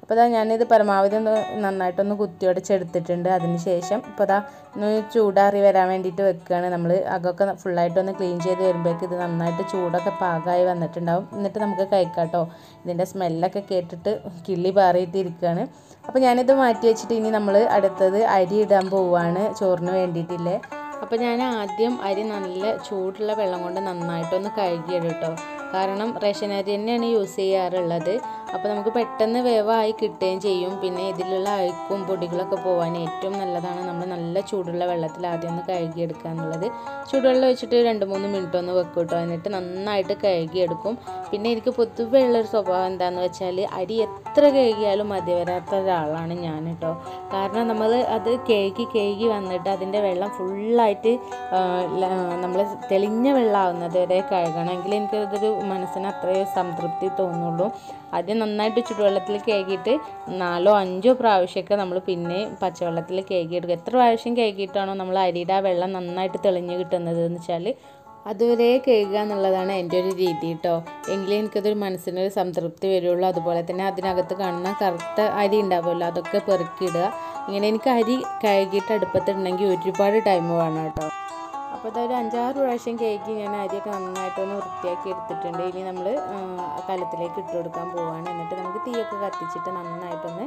അപ്പോൾ ഞാനിത് പരമാവധി ഒന്ന് നന്നായിട്ടൊന്ന് കുത്തിയൊടച്ചെടുത്തിട്ടുണ്ട്. അതിന് ശേഷം ഇപ്പോൾ ഒന്ന് ചൂടാറി വരാൻ വേണ്ടിയിട്ട് വെക്കുകയാണ്. നമ്മൾ അകമൊക്കെ ഫുള്ളായിട്ടൊന്ന് ക്ലീൻ ചെയ്ത് വരുമ്പോഴേക്ക് ഇത് നന്നായിട്ട് ചൂടൊക്കെ പാകമായി വന്നിട്ടുണ്ടാവും. എന്നിട്ട് നമുക്ക് കഴിക്കാം കേട്ടോ. ഇതിൻ്റെ സ്മെല്ലൊക്കെ കേട്ടിട്ട് കിള്ളി പാറിയിട്ടിരിക്കുകയാണ്. അപ്പോൾ ഞാനിത് മാറ്റി വെച്ചിട്ട് ഇനി നമ്മൾ അടുത്തത് അരി ഇടാൻ പോവുകയാണ് ചോറിന് വേണ്ടിയിട്ടില്ലേ. അപ്പോൾ ഞാൻ ആദ്യം അരി നല്ല ചൂടുള്ള വെള്ളം കൊണ്ട് നന്നായിട്ടൊന്ന് കഴുകിയിടും കേട്ടോ. കാരണം റേഷൻ അരി തന്നെയാണ് യൂസ് ചെയ്യാറുള്ളത്. അപ്പോൾ നമുക്ക് പെട്ടെന്ന് വേവായി കിട്ടുകയും ചെയ്യും. പിന്നെ ഇതിലുള്ള അഴുക്കും പൊടികളൊക്കെ പോകാൻ ഏറ്റവും നല്ലതാണ് നമ്മൾ നല്ല ചൂടുള്ള വെള്ളത്തിൽ ആദ്യം ഒന്ന് കഴുകിയെടുക്കുക എന്നുള്ളത്. ചൂടുവെള്ളം വെച്ചിട്ട് 2-3 മിനിറ്റ് ഒന്ന് വെക്കും കേട്ടോ. എന്നിട്ട് നന്നായിട്ട് കഴുകിയെടുക്കും. പിന്നെ എനിക്ക് പൊതുവെ ഉള്ളൊരു സ്വഭാവം എന്താണെന്ന് വെച്ചാൽ അരി എത്ര കഴുകിയാലും മതി വരാത്ത ഒരാളാണ് ഞാൻ കേട്ടോ. കാരണം നമ്മൾ അത് കഴുകി വന്നിട്ട് അതിൻ്റെ വെള്ളം ഫുള്ളായിട്ട് നമ്മൾ തെളിഞ്ഞ വെള്ളമാവുന്നത് വരെ കഴുകണമെങ്കിൽ എനിക്കതൊരു മനസ്സിന് അത്രയും സംതൃപ്തി തോന്നുള്ളൂ. ആദ്യം നന്നായിട്ട് ചുടുവെള്ളത്തിൽ കഴുകിയിട്ട് 4-5 പ്രാവശ്യമൊക്കെ നമ്മൾ പിന്നെ പച്ചവെള്ളത്തിൽ കഴുകിയെടുക്കുക. എത്ര പ്രാവശ്യം കഴുകിയിട്ടാണോ നമ്മൾ അരിയുടെ ആ വെള്ളം നന്നായിട്ട് തെളിഞ്ഞ് കിട്ടുന്നത് എന്ന് വെച്ചാൽ അതുവരെ കഴുകുക എന്നുള്ളതാണ് എൻ്റെ ഒരു രീതി കേട്ടോ. എങ്കിലും എനിക്കതൊരു മനസ്സിനൊരു സംതൃപ്തി വരുള്ളൂ. അതുപോലെ തന്നെ അതിനകത്ത് കാണുന്ന കറുത്ത അരി ഉണ്ടാവുമല്ലോ അതൊക്കെ പെറുക്കിയിടുക. ഇങ്ങനെ എനിക്ക് അരി കഴുകിയിട്ട് അടുപ്പത്തുണ്ടെങ്കിൽ ഒരുപാട് ടൈം വേണം കേട്ടോ. അപ്പോൾ അതൊരു 5-6 പ്രാവശ്യം കഴുകി ഞാൻ അരിയൊക്കെ നന്നായിട്ടൊന്ന് വൃത്തിയാക്കി എടുത്തിട്ടുണ്ട്. ഇനി നമ്മൾ കലത്തിലേക്ക് ഇട്ട് കൊടുക്കാൻ പോവുകയാണ്. എന്നിട്ട് നമുക്ക് തീയൊക്കെ കത്തിച്ചിട്ട് നന്നായിട്ടൊന്ന്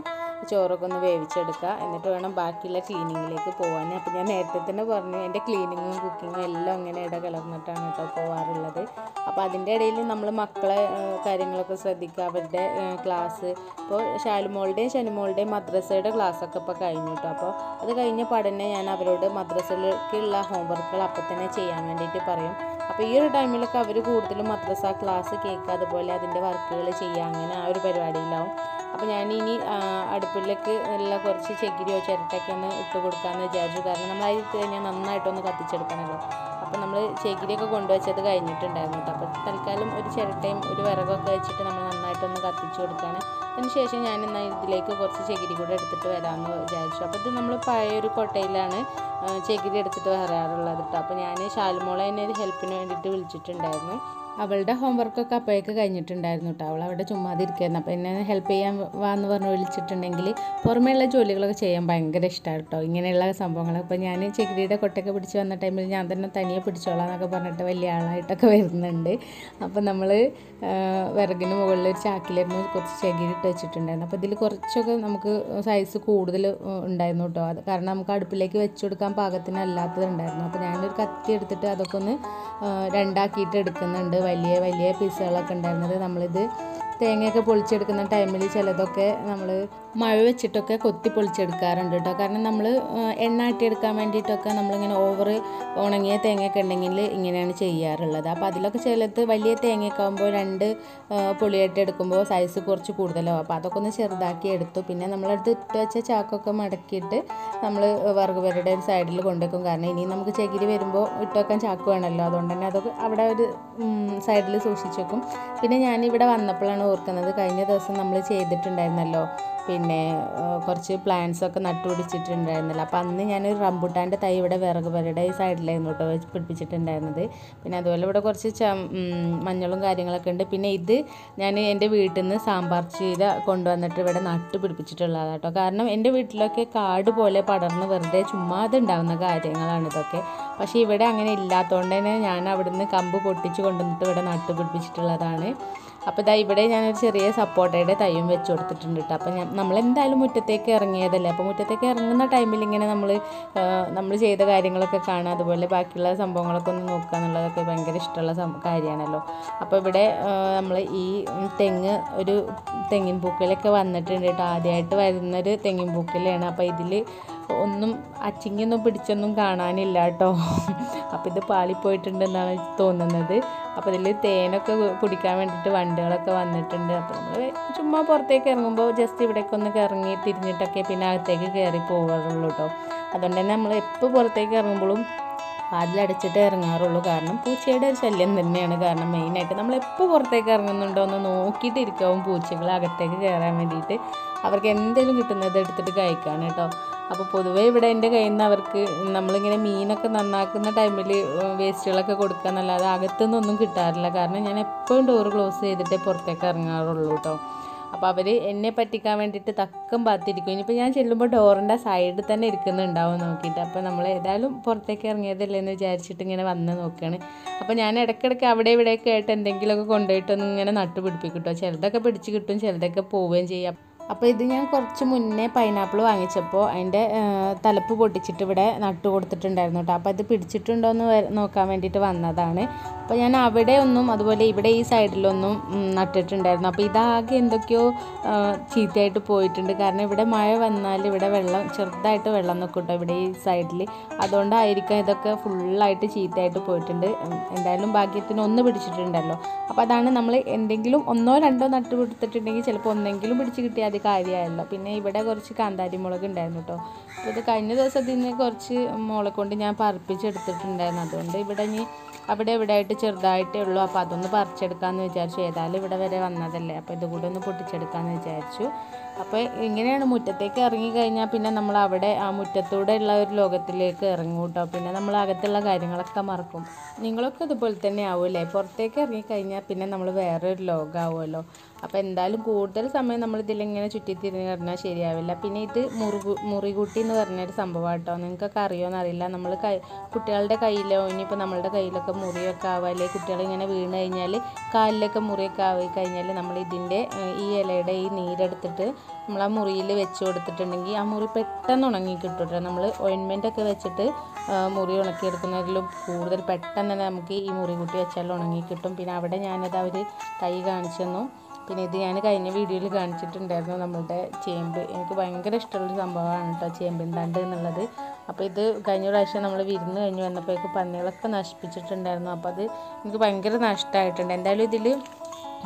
ചോറൊക്കെ ഒന്ന് വേവിച്ചെടുക്കുക. എന്നിട്ട് വേണം ബാക്കിയുള്ള ക്ലീനിങ്ങിലേക്ക് പോകാൻ. അപ്പോൾ ഞാൻ നേരത്തെ തന്നെ പറഞ്ഞു എൻ്റെ ക്ലീനിങ്ങും കുക്കിങ്ങും എല്ലാം ഇങ്ങനെ ഇടകലർന്നിട്ടാണ് കേട്ടോ പോകാറുള്ളത്. അപ്പോൾ അതിൻ്റെ ഇടയിൽ നമ്മൾ മക്കളെ കാര്യങ്ങളൊക്കെ ശ്രദ്ധിക്കുക, അവരുടെ ക്ലാസ്. ഇപ്പോൾ ഷാലുമോളുടെയും ശനിമോളുടെയും മദ്രസയുടെ ക്ലാസ്സൊക്കെ ഇപ്പോൾ കഴിഞ്ഞു കേട്ടോ. അപ്പോൾ അത് കഴിഞ്ഞ പഠനം ഞാൻ അവരോട് മദ്രസയിലേക്കുള്ള ഹോംവർക്കുകൾ അപ്പോൾ തന്നെ ചെയ്യാൻ വേണ്ടിയിട്ട് പറയും. അപ്പോൾ ഈ ഒരു ടൈമിലൊക്കെ അവർ കൂടുതലും മദ്രസ ക്ലാസ്, കേക്ക്, അതുപോലെ അതിൻ്റെ വർക്കുകൾ ചെയ്യുക, അങ്ങനെ ആ ഒരു പരിപാടിയിലാവും. അപ്പോൾ ഞാനിനി അടുപ്പിലേക്ക് നല്ല കുറച്ച് ചകിരിയോ ചിരട്ടയൊക്കെ ഒന്ന് ഇട്ട് കൊടുക്കാമെന്ന് വിചാരിച്ചു. കാരണം നമ്മൾ അതിൽ കഴിഞ്ഞാൽ നന്നായിട്ടൊന്ന് കത്തിച്ചെടുക്കണമല്ലോ. അപ്പോൾ നമ്മൾ ചകിരിയൊക്കെ കൊണ്ടുവച്ചത് കഴിഞ്ഞിട്ടുണ്ടായിരുന്നു കേട്ടോ. അപ്പോൾ തൽക്കാലം ഒരു ചിരട്ടയും ഒരു വിറകൊക്കെ വെച്ചിട്ട് നമ്മൾ നന്നായിട്ടൊന്ന് കത്തിച്ച് കൊടുക്കുകയാണ്. അതിനുശേഷം ഞാൻ എന്നാൽ ഇതിലേക്ക് കുറച്ച് ചകിരി കൂടെ എടുത്തിട്ട് വരാമെന്ന് വിചാരിച്ചു. അപ്പോൾ ഇത് നമ്മൾ പഴയൊരു കൊട്ടയിലാണ് ചകിരി എടുത്തിട്ട് വരാറുള്ളത് കേട്ടോ. അപ്പോൾ ഞാൻ ഷാലുമോളെ തന്നെ ഒരു ഹെൽപ്പിന് വേണ്ടിയിട്ട് വിളിച്ചിട്ടുണ്ടായിരുന്നു. അവളുടെ ഹോംവർക്കൊക്കെ അപ്പോഴേക്ക് കഴിഞ്ഞിട്ടുണ്ടായിരുന്നു കേട്ടോ. അവൾ അവിടെ ചുമ്മാതിരിക്കുകയായിരുന്നു. അപ്പോൾ എന്നെ ഹെൽപ്പ് ചെയ്യാൻ വാന്ന് പറഞ്ഞ് വിളിച്ചിട്ടുണ്ടെങ്കിൽ പുറമേയുള്ള ജോലികളൊക്കെ ചെയ്യാൻ ഭയങ്കര ഇഷ്ടമാണ് കേട്ടോ, ഇങ്ങനെയുള്ള സംഭവങ്ങൾ. അപ്പോൾ ഞാൻ ചകിരിയുടെ കൊട്ടയൊക്കെ പിടിച്ച് വന്ന ടൈമിൽ ഞാൻ തന്നെ തനിയെ പിടിച്ചോളാം എന്നൊക്കെ പറഞ്ഞിട്ട് വലിയ ആളായിട്ടൊക്കെ വരുന്നുണ്ട്. അപ്പോൾ നമ്മൾ വിറകിന് മുകളിൽ ഒരു ചാക്കിലായിരുന്നു കുറച്ച് ചകിരി ഇട്ട് വെച്ചിട്ടുണ്ടായിരുന്നു. അപ്പോൾ ഇതിൽ കുറച്ചൊക്കെ നമുക്ക് സൈസ് കൂടുതൽ ഉണ്ടായിരുന്നു കേട്ടോ. അത് കാരണം നമുക്ക് അടുപ്പിലേക്ക് വെച്ച് കൊടുക്കാൻ പാകത്തിനല്ലാത്തതുണ്ടായിരുന്നു. അപ്പോൾ ഞാനൊരു കത്തി എടുത്തിട്ട് അതൊക്കെ ഒന്ന് രണ്ടാക്കിയിട്ട് എടുക്കുന്നുണ്ട്. വലിയ വലിയ പീസുകളൊക്കെ ഉണ്ടായിരുന്നത്. നമ്മളിത് തേങ്ങയൊക്കെ പൊളിച്ചെടുക്കുന്ന ടൈമിൽ ചിലതൊക്കെ നമ്മൾ മഴ വെച്ചിട്ടൊക്കെ കൊത്തി പൊളിച്ചെടുക്കാറുണ്ട് കേട്ടോ. കാരണം നമ്മൾ എണ്ണ ആട്ടിയെടുക്കാൻ വേണ്ടിയിട്ടൊക്കെ നമ്മളിങ്ങനെ ഓവർ ഉണങ്ങിയ തേങ്ങയൊക്കെ ഉണ്ടെങ്കിൽ ഇങ്ങനെയാണ് ചെയ്യാറുള്ളത്. അപ്പോൾ അതിലൊക്കെ ചിലത് വലിയ തേങ്ങയൊക്കെ ആകുമ്പോൾ 2 പൊളിയായിട്ട് എടുക്കുമ്പോൾ സൈസ് കുറച്ച് കൂടുതലാവും. അപ്പോൾ അതൊക്കെ ഒന്ന് ചെറുതാക്കി എടുത്തു. പിന്നെ നമ്മളടുത്ത് ഇട്ട് വെച്ച ചാക്കൊക്കെ മടക്കിയിട്ട് നമ്മൾ വിറക് പുരയുടെ ഒരു സൈഡിൽ കൊണ്ടുവയ്ക്കും. കാരണം ഇനി നമുക്ക് ചകിരി വരുമ്പോൾ ഇട്ട് വെക്കാൻ ചാക്ക് വേണമല്ലോ. അതുകൊണ്ട് തന്നെ അതൊക്കെ അവിടെ ഒരു സൈഡിൽ സൂക്ഷിച്ച് വെക്കും. പിന്നെ ഞാനിവിടെ വന്നപ്പോഴാണ് ഓർക്കുന്നത്, കഴിഞ്ഞ ദിവസം നമ്മൾ ചെയ്തിട്ടുണ്ടായിരുന്നല്ലോ, പിന്നെ കുറച്ച് പ്ലാന്റ്സൊക്കെ നട്ടുപിടിച്ചിട്ടുണ്ടായിരുന്നല്ലോ. അപ്പോൾ അന്ന് ഞാനൊരു റംബുട്ടാൻ്റെ തൈ ഇവിടെ വിറക് പുരയുടെ ഈ സൈഡിലായിരുന്നു കേട്ടോ പിടിപ്പിച്ചിട്ടുണ്ടായിരുന്നത്. പിന്നെ അതുപോലെ ഇവിടെ കുറച്ച് മഞ്ഞളും കാര്യങ്ങളൊക്കെ ഉണ്ട്. പിന്നെ ഇത് ഞാൻ എൻ്റെ വീട്ടിൽ നിന്ന് സാമ്പാർ ചീര കൊണ്ടുവന്നിട്ട് ഇവിടെ പിടിപ്പിച്ചിട്ടുള്ളതാണ് കേട്ടോ. കാരണം എൻ്റെ വീട്ടിലൊക്കെ കാട് പോലെ പടർന്ന് വെറുതെ ചുമ്മാതെ ഉണ്ടാകുന്ന കാര്യങ്ങളാണ് ഇതൊക്കെ. പക്ഷേ ഇവിടെ അങ്ങനെ ഇല്ലാത്തതുകൊണ്ട് തന്നെ ഞാൻ അവിടുന്ന് കമ്പ് പൊട്ടിച്ച് കൊണ്ടുവന്നിട്ട് ഇവിടെ പിടിപ്പിച്ചിട്ടുള്ളതാണ്. അപ്പോൾ ഇതാ ഇവിടെ ഞാനൊരു ചെറിയ സപ്പോട്ടയുടെ തൈയും വെച്ച് കൊടുത്തിട്ടുണ്ട് കേട്ടോ. അപ്പോൾ നമ്മളെന്തായാലും മുറ്റത്തേക്ക് ഇറങ്ങിയതല്ലേ, അപ്പോൾ മുറ്റത്തേക്ക് ഇറങ്ങുന്ന ടൈമിൽ ഇങ്ങനെ നമ്മൾ ചെയ്ത കാര്യങ്ങളൊക്കെ കാണുക, അതുപോലെ ബാക്കിയുള്ള സംഭവങ്ങളൊക്കെ ഒന്ന് നോക്കുക എന്നുള്ളതൊക്കെ ഭയങ്കര ഇഷ്ടമുള്ള കാര്യമാണല്ലോ. അപ്പോൾ ഇവിടെ നമ്മൾ ഈ ഒരു തെങ്ങിൻ പൂക്കലൊക്കെ വന്നിട്ടുണ്ട് കേട്ടോ. ആദ്യമായിട്ട് വരുന്നൊരു തെങ്ങിൻ പൂക്കലാണ്. അപ്പോൾ ഇതിൽ ഒന്നും അച്ചിങ്ങൊന്നും പിടിച്ചൊന്നും കാണാനില്ല കേട്ടോ. അപ്പോൾ ഇത് പാളിപ്പോയിട്ടുണ്ടെന്നാണ് തോന്നുന്നത്. അപ്പോൾ ഇതിൽ തേനൊക്കെ കുടിക്കാൻ വേണ്ടിയിട്ട് വണ്ടുകളൊക്കെ വന്നിട്ടുണ്ട്. അപ്പോൾ നമ്മൾ ചുമ്മാ പുറത്തേക്ക് ഇറങ്ങുമ്പോൾ ജസ്റ്റ് ഇവിടേക്ക് ഒന്ന് ഇറങ്ങി തിരിഞ്ഞിട്ടൊക്കെ പിന്നെ അകത്തേക്ക് കയറി പോകാറുള്ളൂ കേട്ടോ. അതുകൊണ്ട് തന്നെ നമ്മൾ എപ്പോൾ പുറത്തേക്ക് ഇറങ്ങുമ്പോഴും വാതിലടച്ചിട്ട് ഇറങ്ങാറുള്ളൂ. കാരണം പൂച്ചയുടെ ഒരു ശല്യം തന്നെയാണ്. കാരണം മെയിനായിട്ട് നമ്മളെപ്പോൾ പുറത്തേക്ക് ഇറങ്ങുന്നുണ്ടോ എന്ന് നോക്കിയിട്ട് ഇരിക്കാവും പൂച്ചകൾ അകത്തേക്ക് കയറാൻ വേണ്ടിയിട്ട്. അവർക്ക് എന്തെങ്കിലും കിട്ടുന്നത് എടുത്തിട്ട് കഴിക്കാണ് കേട്ടോ. അപ്പോൾ പൊതുവേ ഇവിടെ എൻ്റെ കയ്യിൽ നിന്ന് അവർക്ക് നമ്മളിങ്ങനെ മീനൊക്കെ നന്നാക്കുന്ന ടൈമിൽ വേസ്റ്റുകളൊക്കെ കൊടുക്കുക എന്നല്ലാതെ അകത്തുനിന്നൊന്നും കിട്ടാറില്ല. കാരണം ഞാൻ എപ്പോഴും ഡോറ് ക്ലോസ് ചെയ്തിട്ടേ പുറത്തേക്ക് ഇറങ്ങാറുള്ളൂ കേട്ടോ. അപ്പോൾ അവർ എന്നെ പറ്റിക്കാൻ വേണ്ടിയിട്ട് തക്കം പാത്തിരിക്കും. ഇനിയിപ്പോൾ ഞാൻ ചെല്ലുമ്പോൾ ഡോറിൻ്റെ സൈഡിൽ തന്നെ ഇരിക്കുന്നുണ്ടാവും നോക്കിയിട്ട്. അപ്പോൾ നമ്മൾ ഏതായാലും പുറത്തേക്ക് ഇറങ്ങിയതല്ലേ എന്ന് വിചാരിച്ചിട്ട് ഇങ്ങനെ വന്ന് നോക്കുകയാണ്. അപ്പോൾ ഞാൻ ഇടയ്ക്കിടയ്ക്ക് അവിടെ ഇവിടെയൊക്കെ ആയിട്ട് എന്തെങ്കിലുമൊക്കെ കൊണ്ടുപോയിട്ടൊന്നും ഇങ്ങനെ നട്ടുപിടിപ്പിക്കും കേട്ടോ. ചിലതൊക്കെ പിടിച്ച് കിട്ടും, ചിലതൊക്കെ പോവുകയും ചെയ്യാം. അപ്പോൾ ഇത് ഞാൻ കുറച്ച് മുന്നേ പൈനാപ്പിൾ വാങ്ങിച്ചപ്പോൾ അതിൻ്റെ തലപ്പ് പൊട്ടിച്ചിട്ട് ഇവിടെ നട്ടു കൊടുത്തിട്ടുണ്ടായിരുന്നു കേട്ടോ. അപ്പോൾ ഇത് പിടിച്ചിട്ടുണ്ടോ എന്ന് നോക്കാൻ വേണ്ടിയിട്ട് വന്നതാണ്. അപ്പോൾ ഞാൻ അവിടെ ഒന്നും അതുപോലെ ഇവിടെ ഈ സൈഡിലൊന്നും നട്ടിട്ടുണ്ടായിരുന്നു. അപ്പോൾ ഇതാകെ എന്തൊക്കെയോ ചീത്തയായിട്ട് പോയിട്ടുണ്ട്. കാരണം ഇവിടെ മഴ വന്നാൽ ഇവിടെ ചെറുതായിട്ട് വെള്ളം നിൽക്കും കേട്ടോ ഇവിടെ ഈ സൈഡിൽ. അതുകൊണ്ടായിരിക്കാം ഇതൊക്കെ ഫുള്ളായിട്ട് ചീത്തയായിട്ട് പോയിട്ടുണ്ട്. എന്തായാലും ഭാഗ്യത്തിന് ഒന്ന് പിടിച്ചിട്ടുണ്ടല്ലോ. അപ്പോൾ അതാണ് നമ്മൾ എന്തെങ്കിലും 1 2 നട്ട് കൊടുത്തിട്ടുണ്ടെങ്കിൽ ചിലപ്പോൾ ഒന്നെങ്കിലും പിടിച്ച് കിട്ടിയാൽ കാര്യമായല്ലോ. പിന്നെ ഇവിടെ കുറച്ച് കാന്താരി മുളക് ഉണ്ടായിരുന്നു കേട്ടോ. അപ്പോൾ ഇത് കഴിഞ്ഞ ദിവസത്തിന് കുറച്ച് മുളക് കൊണ്ട് ഞാൻ പറിപ്പിച്ചെടുത്തിട്ടുണ്ടായിരുന്നു. അതുകൊണ്ട് ഇവിടെ ഇനി അവിടെ ഇവിടെ ആയിട്ട് ചെറുതായിട്ടേ ഉള്ളൂ. അപ്പോൾ അതൊന്ന് പറിച്ചെടുക്കാമെന്ന് വിചാരിച്ചു. ഏതായാലും ഇവിടെ വരെ വന്നതല്ലേ, അപ്പോൾ ഇതുകൂടെ ഒന്ന് പൊട്ടിച്ചെടുക്കാമെന്ന് വിചാരിച്ചു. അപ്പോൾ ഇങ്ങനെയാണ് മുറ്റത്തേക്ക് ഇറങ്ങിക്കഴിഞ്ഞാൽ പിന്നെ നമ്മൾ അവിടെ ആ മുറ്റത്തൂടെ ഉള്ള ഒരു ലോകത്തിലേക്ക് ഇറങ്ങും കേട്ടോ. പിന്നെ നമ്മൾ അകത്തുള്ള കാര്യങ്ങളൊക്കെ മറക്കും. നിങ്ങളൊക്കെ ഇതുപോലെ തന്നെ ആവുമല്ലേ, പുറത്തേക്ക് ഇറങ്ങിക്കഴിഞ്ഞാൽ പിന്നെ നമ്മൾ വേറൊരു ലോകമാവുമല്ലോ. അപ്പോൾ എന്തായാലും കൂടുതൽ സമയം നമ്മൾ ഇതിലിങ്ങനെ ചുറ്റിത്തിരിഞ്ഞ് പറഞ്ഞാൽ ശരിയാവില്ല. പിന്നെ ഇത് മുറികൂട്ടി എന്ന് പറഞ്ഞൊരു സംഭവം കേട്ടോ. നിങ്ങൾക്കൊക്കെ അറിയുമോ അറിയില്ല. നമ്മൾ കുട്ടികളുടെ കയ്യിലോ ഇനിയിപ്പോൾ നമ്മളുടെ കയ്യിലൊക്കെ മുറിയൊക്കെ ആവുക, അല്ലെങ്കിൽ കുട്ടികളിങ്ങനെ വീണ് കഴിഞ്ഞാൽ കാലിലൊക്കെ മുറിയൊക്കെ ആയി കഴിഞ്ഞാൽ നമ്മൾ ഇതിൻ്റെ ഈ ഇലയുടെ ഈ നീരെടുത്തിട്ട് നമ്മൾ ആ മുറിയിൽ വെച്ച് കൊടുത്തിട്ടുണ്ടെങ്കിൽ ആ മുറി പെട്ടെന്ന് ഉണങ്ങി കിട്ടും കേട്ടോ. നമ്മൾ ഓയിൻമെൻറ്റൊക്കെ വെച്ചിട്ട് മുറി ഉണക്കിയെടുക്കുന്നതിലും കൂടുതൽ പെട്ടെന്ന് തന്നെ നമുക്ക് ഈ മുറി കൂട്ടി വെച്ചാൽ ഉണങ്ങി കിട്ടും. പിന്നെ അവിടെ ഞാനത് അവർ തൈ കാണിച്ചു തന്നു. പിന്നെ ഇത് ഞാൻ കഴിഞ്ഞ വീഡിയോയിൽ കാണിച്ചിട്ടുണ്ടായിരുന്നു നമ്മളുടെ ചേമ്പ്. എനിക്ക് ഭയങ്കര ഇഷ്ടമുള്ളൊരു സംഭവമാണ് കേട്ടോ ചേമ്പിൻ തണ്ട് എന്നുള്ളത്. അപ്പോൾ ഇത് കഴിഞ്ഞ പ്രാവശ്യം നമ്മൾ വിരുന്ന് കഴിഞ്ഞ് വന്നപ്പോഴേക്ക് പന്നികളൊക്കെ നശിപ്പിച്ചിട്ടുണ്ടായിരുന്നു. അപ്പോൾ അത് എനിക്ക് ഭയങ്കര നഷ്ടമായിട്ടുണ്ട്. എന്തായാലും ഇതിൽ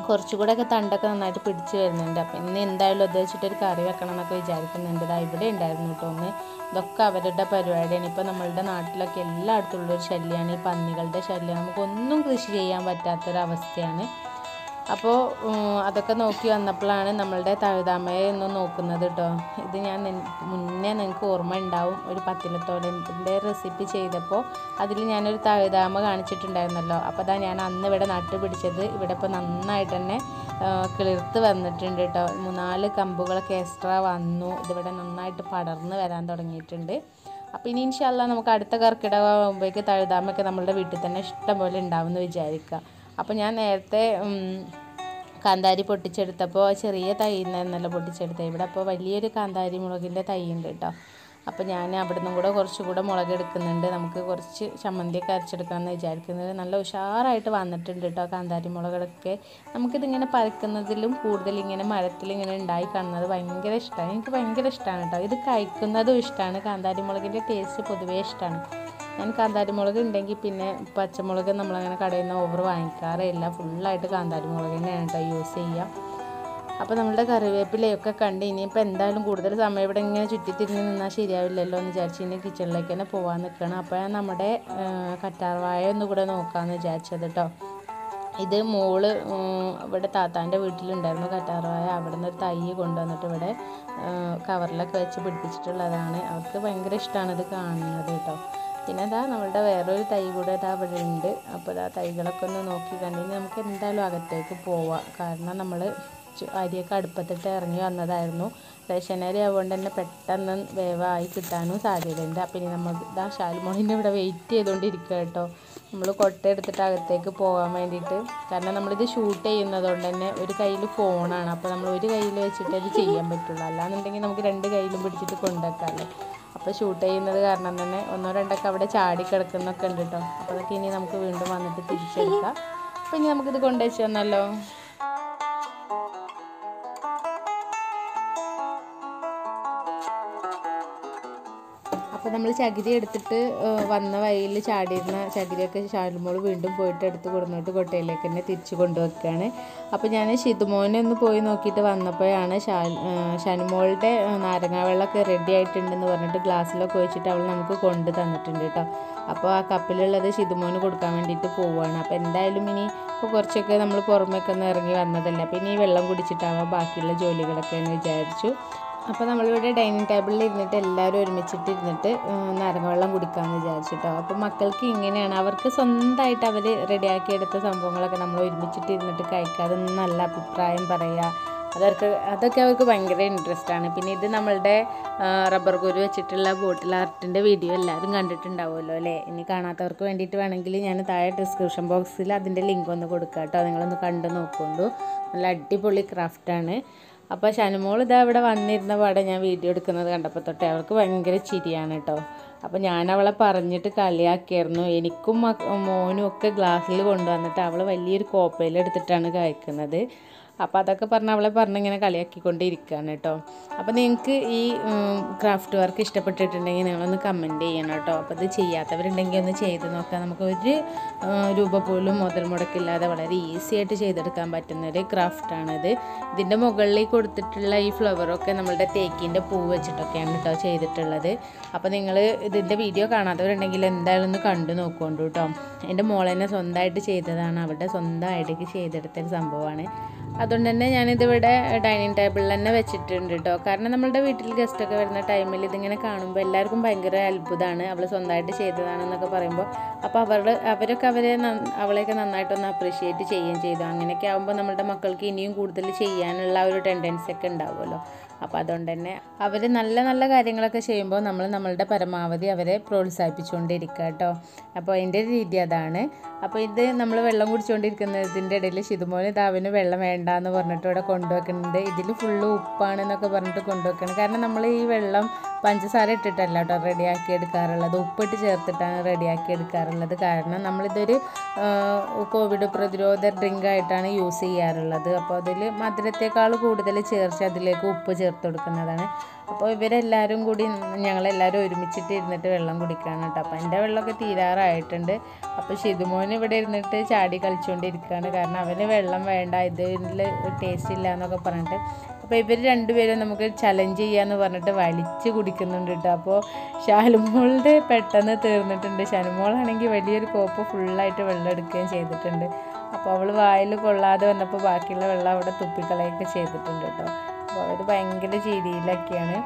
കുറച്ചുകൂടെയൊക്കെ തണ്ടൊക്കെ നന്നായിട്ട് പിടിച്ച് വരുന്നുണ്ട്. അപ്പം ഇന്ന് എന്തായാലും അത് വെച്ചിട്ടൊരു കറി വെക്കണം എന്നൊക്കെ വിചാരിക്കുന്നുണ്ട്. ഇവിടെ ഉണ്ടായിരുന്നു കേട്ടോ ഒന്ന്. ഇതൊക്കെ അവരുടെ പരിപാടിയാണ്. ഇപ്പോൾ നമ്മളുടെ നാട്ടിലൊക്കെ എല്ലായിടത്തും ഉള്ളൊരു ശല്യമാണ് ഈ പന്നികളുടെ ശല്യം. നമുക്കൊന്നും കൃഷി ചെയ്യാൻ പറ്റാത്തൊരവസ്ഥയാണ്. അപ്പോൾ അതൊക്കെ നോക്കി വന്നപ്പോഴാണ് നമ്മളുടെ തഴുതാമയെ ഒന്ന് നോക്കുന്നത് കേട്ടോ. ഇത് ഞാൻ മുന്നേ നിങ്ങൾക്ക് ഓർമ്മ ഉണ്ടാവും, ഒരു പത്തിലത്തോടൻ്റെ റെസിപ്പി ചെയ്തപ്പോൾ അതിൽ ഞാനൊരു തഴുതാമ കാണിച്ചിട്ടുണ്ടായിരുന്നല്ലോ. അപ്പോൾ അതാ ഞാൻ അന്ന് ഇവിടെ നട്ട് പിടിച്ചത്. ഇവിടെ ഇപ്പോൾ നന്നായിട്ട് തന്നെ കിളിർത്ത് വന്നിട്ടുണ്ട് കേട്ടോ. 3-4 കമ്പുകളൊക്കെ എക്സ്ട്രാ വന്നു. ഇതിവിടെ നന്നായിട്ട് പടർന്ന് വരാൻ തുടങ്ങിയിട്ടുണ്ട്. അപ്പോൾ ഇനി ഇൻഷാ അല്ലാ നമുക്ക് അടുത്ത കർക്കിടകമാകുമ്പോഴേക്ക് തഴുതാമയൊക്കെ നമ്മളുടെ വീട്ടിൽ തന്നെ ഇഷ്ടം പോലെ ഉണ്ടാവുമെന്ന് വിചാരിക്കുക. അപ്പോൾ ഞാൻ നേരത്തെ കാന്താരി പൊട്ടിച്ചെടുത്തപ്പോൾ ചെറിയ തൈയിൽ നിന്നല്ല പൊട്ടിച്ചെടുത്തത്. ഇവിടെ അപ്പോൾ വലിയൊരു കാന്താരി മുളകിൻ്റെ തൈ ഉണ്ട് കേട്ടോ. അപ്പോൾ ഞാൻ അവിടെ നിന്നും കൂടെ കുറച്ചുകൂടെ മുളക് എടുക്കുന്നുണ്ട്. നമുക്ക് കുറച്ച് ചമ്മന്തിയൊക്കെ അരച്ചെടുക്കാമെന്ന് വിചാരിക്കുന്നത്. നല്ല ഉഷാറായിട്ട് വന്നിട്ടുണ്ട് കേട്ടോ കാന്താരി മുളകൊക്കെ. നമുക്കിതിങ്ങനെ പറിക്കുന്നതിലും കൂടുതൽ ഇങ്ങനെ മരത്തിലിങ്ങനെ ഉണ്ടായി കാണുന്നത് ഭയങ്കര ഇഷ്ടമാണ്. എനിക്ക് ഭയങ്കര ഇഷ്ടമാണ് കേട്ടോ. ഇത് കഴിക്കുന്നതും ഇഷ്ടമാണ്. കാന്താരി മുളകിൻ്റെ ടേസ്റ്റ് പൊതുവേ ഇഷ്ടമാണ്. ഞാൻ കാന്താരി മുളക് ഉണ്ടെങ്കിൽ പിന്നെ പച്ചമുളക് നമ്മളങ്ങനെ കടയിൽ നിന്ന് ഓവർ വാങ്ങിക്കാറില്ല. ഫുള്ളായിട്ട് കാന്താരി മുളക് തന്നെയാണ് കേട്ടോ യൂസ് ചെയ്യുക. അപ്പോൾ നമ്മളുടെ കറിവേപ്പിലയൊക്കെ കണ്ട് ഇനിയിപ്പോൾ എന്തായാലും കൂടുതൽ സമയം ഇവിടെ ഇങ്ങനെ ചുറ്റിത്തിരിഞ്ഞ് നിന്നാൽ ശരിയാവില്ലല്ലോ എന്ന് വിചാരിച്ച് ഇനി കിച്ചണിലേക്ക് തന്നെ പോകാൻ നിൽക്കണം. അപ്പോൾ നമ്മുടെ കറ്റാർവാഴ ഒന്നും കൂടെ നോക്കാമെന്ന് വിചാരിച്ചത് കേട്ടോ. ഇത് മോള് ഇവിടെ താത്താൻ്റെ വീട്ടിലുണ്ടായിരുന്നു കറ്റാർവാഴ. അവിടെ നിന്ന് ഒരു തൈ കൊണ്ടുവന്നിട്ട് ഇവിടെ കവറിലൊക്കെ വെച്ച് പിടിപ്പിച്ചിട്ടുള്ളതാണ്. അവർക്ക് ഭയങ്കര ഇഷ്ടമാണ് ഇത് കാണുന്നത് കേട്ടോ. പിന്നെ അതാ നമ്മളുടെ വേറൊരു തൈ കൂടെ ഇതാ ഇവിടെ ഉണ്ട്. അപ്പോൾ ആ തൈകളൊക്കെ ഒന്ന് നോക്കി കണ്ടിട്ട് നമുക്ക് എന്തായാലും അകത്തേക്ക് പോവാം. കാരണം നമ്മൾ അരിയൊക്കെ അടുപ്പത്തിട്ട് ഇറങ്ങി വന്നതായിരുന്നു. റേഷൻ അരി ആയതുകൊണ്ട് തന്നെ പെട്ടെന്ന് വേവായി കിട്ടാനും സാധ്യതയുണ്ട്. അപ്പോൾ ഇനി നമുക്ക് ഇതാ ഷാൽമോളിൻ്റെ ഇവിടെ വെയിറ്റ് ചെയ്തുകൊണ്ടിരിക്കുക കേട്ടോ. നമ്മൾ കൊട്ടയെടുത്തിട്ട് അകത്തേക്ക് പോകാൻ വേണ്ടിയിട്ട്. കാരണം നമ്മളിത് ഷൂട്ട് ചെയ്യുന്നതുകൊണ്ട് തന്നെ ഒരു കയ്യിൽ ഫോണാണ്. അപ്പോൾ നമ്മൾ ഒരു കയ്യിൽ വെച്ചിട്ട് അത് ചെയ്യാൻ പറ്റുള്ളൂ. അല്ലാന്നുണ്ടെങ്കിൽ നമുക്ക് 2 കയ്യിലും പിടിച്ചിട്ട് കൊണ്ടുവെക്കാമല്ലോ. അപ്പോൾ ഷൂട്ട് ചെയ്യുന്നത് കാരണം തന്നെ 1-2 അവിടെ ചാടി കിടക്കുന്നൊക്കെ ഉണ്ട് കേട്ടോ. അപ്പോൾ അതൊക്കെ ഇനി നമുക്ക് വീണ്ടും വന്നിട്ട് തിരിച്ചെടുക്കാം. അപ്പോൾ ഇനി നമുക്കിത് കൊണ്ടുവച്ച് തന്നല്ലോ. അപ്പോൾ നമ്മൾ ചകിരി എടുത്തിട്ട് വന്ന വഴിയിൽ ചാടിയിരുന്ന ചകിരിയൊക്കെ ഷാൽമോൾ വീണ്ടും പോയിട്ട് എടുത്ത് കൊടുന്നിട്ട് കൊട്ടയിലേക്ക് തന്നെ തിരിച്ച് കൊണ്ടുവെക്കുകയാണ്. അപ്പോൾ ഞാൻ ഷിതുമോനെ ഒന്ന് പോയി നോക്കിയിട്ട് വന്നപ്പോഴാണ് ഷാനുമോളുടെ നാരങ്ങ വെള്ളമൊക്കെ റെഡി ആയിട്ടുണ്ടെന്ന് പറഞ്ഞിട്ട് ഗ്ലാസ്സിലൊക്കെ ഒഴിച്ചിട്ട് അവൾ നമുക്ക് കൊണ്ട് തന്നിട്ടുണ്ട് കേട്ടോ. അപ്പോൾ ആ കപ്പിലുള്ളത് ഷിതുമോന് കൊടുക്കാൻ വേണ്ടിയിട്ട് പോവുകയാണ്. അപ്പോൾ എന്തായാലും ഇനി ഇപ്പോൾ കുറച്ചൊക്കെ നമ്മൾ പുറമേക്ക് ഒന്ന് ഇറങ്ങി വന്നതല്ലേ. അപ്പോൾ ഇനി വെള്ളം കുടിച്ചിട്ടാവാം ബാക്കിയുള്ള ജോലികളൊക്കെ എന്ന് വിചാരിച്ചു. അപ്പോൾ നമ്മളിവിടെ ഡൈനിങ് ടേബിളിൽ ഇരുന്നിട്ട് എല്ലാവരും ഒരുമിച്ചിട്ട് ഇരുന്നിട്ട് നാരങ്ങ വെള്ളം കുടിക്കാമെന്ന് വിചാരിച്ചിട്ടോ. അപ്പോൾ മക്കൾക്ക് ഇങ്ങനെയാണ്, അവർക്ക് സ്വന്തമായിട്ട് അവർ റെഡിയാക്കിയെടുത്ത സംഭവങ്ങളൊക്കെ നമ്മൾ ഒരുമിച്ചിട്ട് ഇരുന്നിട്ട് കഴിക്കാതെ നല്ല അഭിപ്രായം പറയുക, അതൊക്കെ അവർക്ക് ഭയങ്കര ഇൻട്രസ്റ്റാണ്. പിന്നെ ഇത് നമ്മളുടെ റബ്ബർ കുരു വെച്ചിട്ടുള്ള ബോട്ടിൽ ആർട്ടിൻ്റെ വീഡിയോ എല്ലാവരും കണ്ടിട്ടുണ്ടാവുമല്ലോ അല്ലേ. ഇനി കാണാത്തവർക്ക് വേണ്ടിയിട്ട് വേണമെങ്കിൽ ഞാൻ താഴെ ഡിസ്ക്രിപ്ഷൻ ബോക്സിൽ അതിൻ്റെ ലിങ്ക് ഒന്ന് കൊടുക്കാം കേട്ടോ. നിങ്ങളൊന്ന് കണ്ടു നോക്കുകൊണ്ടു. നല്ല അടിപൊളി ക്രാഫ്റ്റാണ്. അപ്പോൾ ഷാനുമോൾ ഇതാ ഇവിടെ വന്നിരുന്ന പാടെ ഞാൻ വീഡിയോ എടുക്കുന്നത് കണ്ടപ്പോൾ തൊട്ടേ അവൾക്ക് ഭയങ്കര ചിരിയാണ് കേട്ടോ. അപ്പോൾ ഞാൻ അവളെ പറഞ്ഞിട്ട് കളിയാക്കിയായിരുന്നു. എനിക്കും മോനും ഒക്കെ ഗ്ലാസ്സിൽ കൊണ്ടുവന്നിട്ട് അവൾ വലിയൊരു കോപ്പയിലെടുത്തിട്ടാണ് കഴിക്കുന്നത്. അപ്പോൾ അതൊക്കെ അവളെ ഇങ്ങനെ കളിയാക്കിക്കൊണ്ടിരിക്കുകയാണ് കേട്ടോ. അപ്പോൾ നിങ്ങൾക്ക് ഈ ക്രാഫ്റ്റ് വർക്ക് ഇഷ്ടപ്പെട്ടിട്ടുണ്ടെങ്കിൽ നിങ്ങളൊന്ന് കമൻറ്റ് ചെയ്യണം കേട്ടോ. അപ്പോൾ ഇത് ചെയ്യാത്തവരുണ്ടെങ്കിൽ ഒന്ന് ചെയ്ത് നോക്കാം. നമുക്ക് 1 രൂപ പോലും മുതൽ മുടക്കില്ലാതെ വളരെ ഈസി ആയിട്ട് ചെയ്തെടുക്കാൻ പറ്റുന്നൊരു ക്രാഫ്റ്റാണിത്. ഇതിൻ്റെ മുകളിൽ കൊടുത്തിട്ടുള്ള ഈ ഫ്ലവറൊക്കെ നമ്മളുടെ തേക്കിൻ്റെ പൂ വെച്ചിട്ടൊക്കെയാണ് കേട്ടോ ചെയ്തിട്ടുള്ളത്. അപ്പോൾ നിങ്ങൾ ഇതിൻ്റെ വീഡിയോ കാണാത്തവരുണ്ടെങ്കിൽ എന്തായാലും ഒന്ന് കണ്ടു നോക്കുകൊണ്ടു കേട്ടോ. എൻ്റെ മോളെന്നെ സ്വന്തമായിട്ട് ചെയ്തതാണ്, അവളുടെ സ്വന്തം ഐഡിയക്ക് ചെയ്തെടുത്തൊരു സംഭവമാണ്. അതുകൊണ്ട് തന്നെ ഞാനിതിവിടെ ഡൈനിങ് ടേബിളിൽ തന്നെ വെച്ചിട്ടുണ്ട് കേട്ടോ. കാരണം നമ്മളുടെ വീട്ടിൽ ഗസ്റ്റൊക്കെ വരുന്ന ടൈമിൽ ഇതിങ്ങനെ കാണുമ്പോൾ എല്ലാവർക്കും ഭയങ്കര അത്ഭുതമാണ്, അവൾ സ്വന്തമായിട്ട് ചെയ്തതാണെന്നൊക്കെ പറയുമ്പോൾ. അപ്പോൾ അവരൊക്കെ അവളെയൊക്കെ നന്നായിട്ടൊന്ന് അപ്രീഷിയേറ്റ് ചെയ്യുകയും ചെയ്തു. അങ്ങനെയൊക്കെ ആകുമ്പോൾ നമ്മളുടെ മക്കൾക്ക് ഇനിയും കൂടുതൽ ചെയ്യാനുള്ള ഒരു ടെൻഡൻസി ഒക്കെ ഉണ്ടാവുമല്ലോ. അപ്പോൾ അതുകൊണ്ട് തന്നെ അവർ നല്ല നല്ല കാര്യങ്ങളൊക്കെ ചെയ്യുമ്പോൾ നമ്മളുടെ പരമാവധി അവരെ പ്രോത്സാഹിപ്പിച്ചുകൊണ്ടിരിക്കുക കേട്ടോ. അപ്പോൾ അതിൻ്റെ രീതി അതാണ്. അപ്പോൾ ഇത് നമ്മൾ വെള്ളം കുടിച്ചുകൊണ്ടിരിക്കുന്നതിൻ്റെ ഇടയിൽ ഷിതുമോന് അവന് വെള്ളം വേണ്ടാന്ന് പറഞ്ഞിട്ട് ഇവിടെ കൊണ്ടുവെക്കുന്നുണ്ട്. ഇതിൽ ഫുള്ള് ഉപ്പാണെന്നൊക്കെ പറഞ്ഞിട്ട് കൊണ്ടുവെക്കണം. കാരണം നമ്മൾ ഈ വെള്ളം പഞ്ചസാര ഇട്ടിട്ടല്ല കേട്ടോ റെഡിയാക്കി എടുക്കാറുള്ളത്, ഉപ്പിട്ട് ചേർത്തിട്ടാണ് റെഡിയാക്കി എടുക്കാറുള്ളത്. കാരണം നമ്മളിതൊരു കോവിഡ് പ്രതിരോധ ഡ്രിങ്ക് ആയിട്ടാണ് യൂസ് ചെയ്യാറുള്ളത്. അപ്പോൾ അതിൽ മധുരത്തേക്കാൾ കൂടുതൽ ചേർച്ച് അതിലേക്ക് ഉപ്പ് ചേർത്ത് കൊടുക്കുന്നതാണ്. അപ്പോൾ ഇവരെല്ലാവരും കൂടി ഞങ്ങളെല്ലാവരും ഒരുമിച്ചിട്ട് ഇരുന്നിട്ട് വെള്ളം കുടിക്കുകയാണ് കേട്ടോ. അപ്പോൾ എൻ്റെ വെള്ളമൊക്കെ തീരാറായിട്ടുണ്ട്. അപ്പോൾ ഷിതുമോന് ഇവിടെ ഇരുന്നിട്ട് ചാടി കളിച്ചുകൊണ്ടിരിക്കുകയാണ്. കാരണം അവന് വെള്ളം വേണ്ട, ഇതിൽ ടേസ്റ്റ് ഇല്ല എന്നൊക്കെ പറഞ്ഞിട്ട്. അപ്പോൾ ഇവർ രണ്ടുപേരും നമുക്ക് ചലഞ്ച് ചെയ്യാമെന്ന് പറഞ്ഞിട്ട് വലിച്ച് കുടിക്കുന്നുണ്ട് കേട്ടോ. അപ്പോൾ ഷാനുമോളുടെ പെട്ടെന്ന് തീർന്നിട്ടുണ്ട്. ഷാനുമോളാണെങ്കിൽ വലിയൊരു കോപ്പ് ഫുള്ളായിട്ട് വെള്ളം എടുക്കുകയും ചെയ്തിട്ടുണ്ട്. അപ്പോൾ അവൾ വായിൽ കൊള്ളാതെ വന്നപ്പോൾ ബാക്കിയുള്ള വെള്ളം അവിടെ തുപ്പിക്കളയൊക്കെ ചെയ്തിട്ടുണ്ട് കേട്ടോ. അപ്പോൾ അവർ ഭയങ്കര ചിരിയിലൊക്കെയാണ്.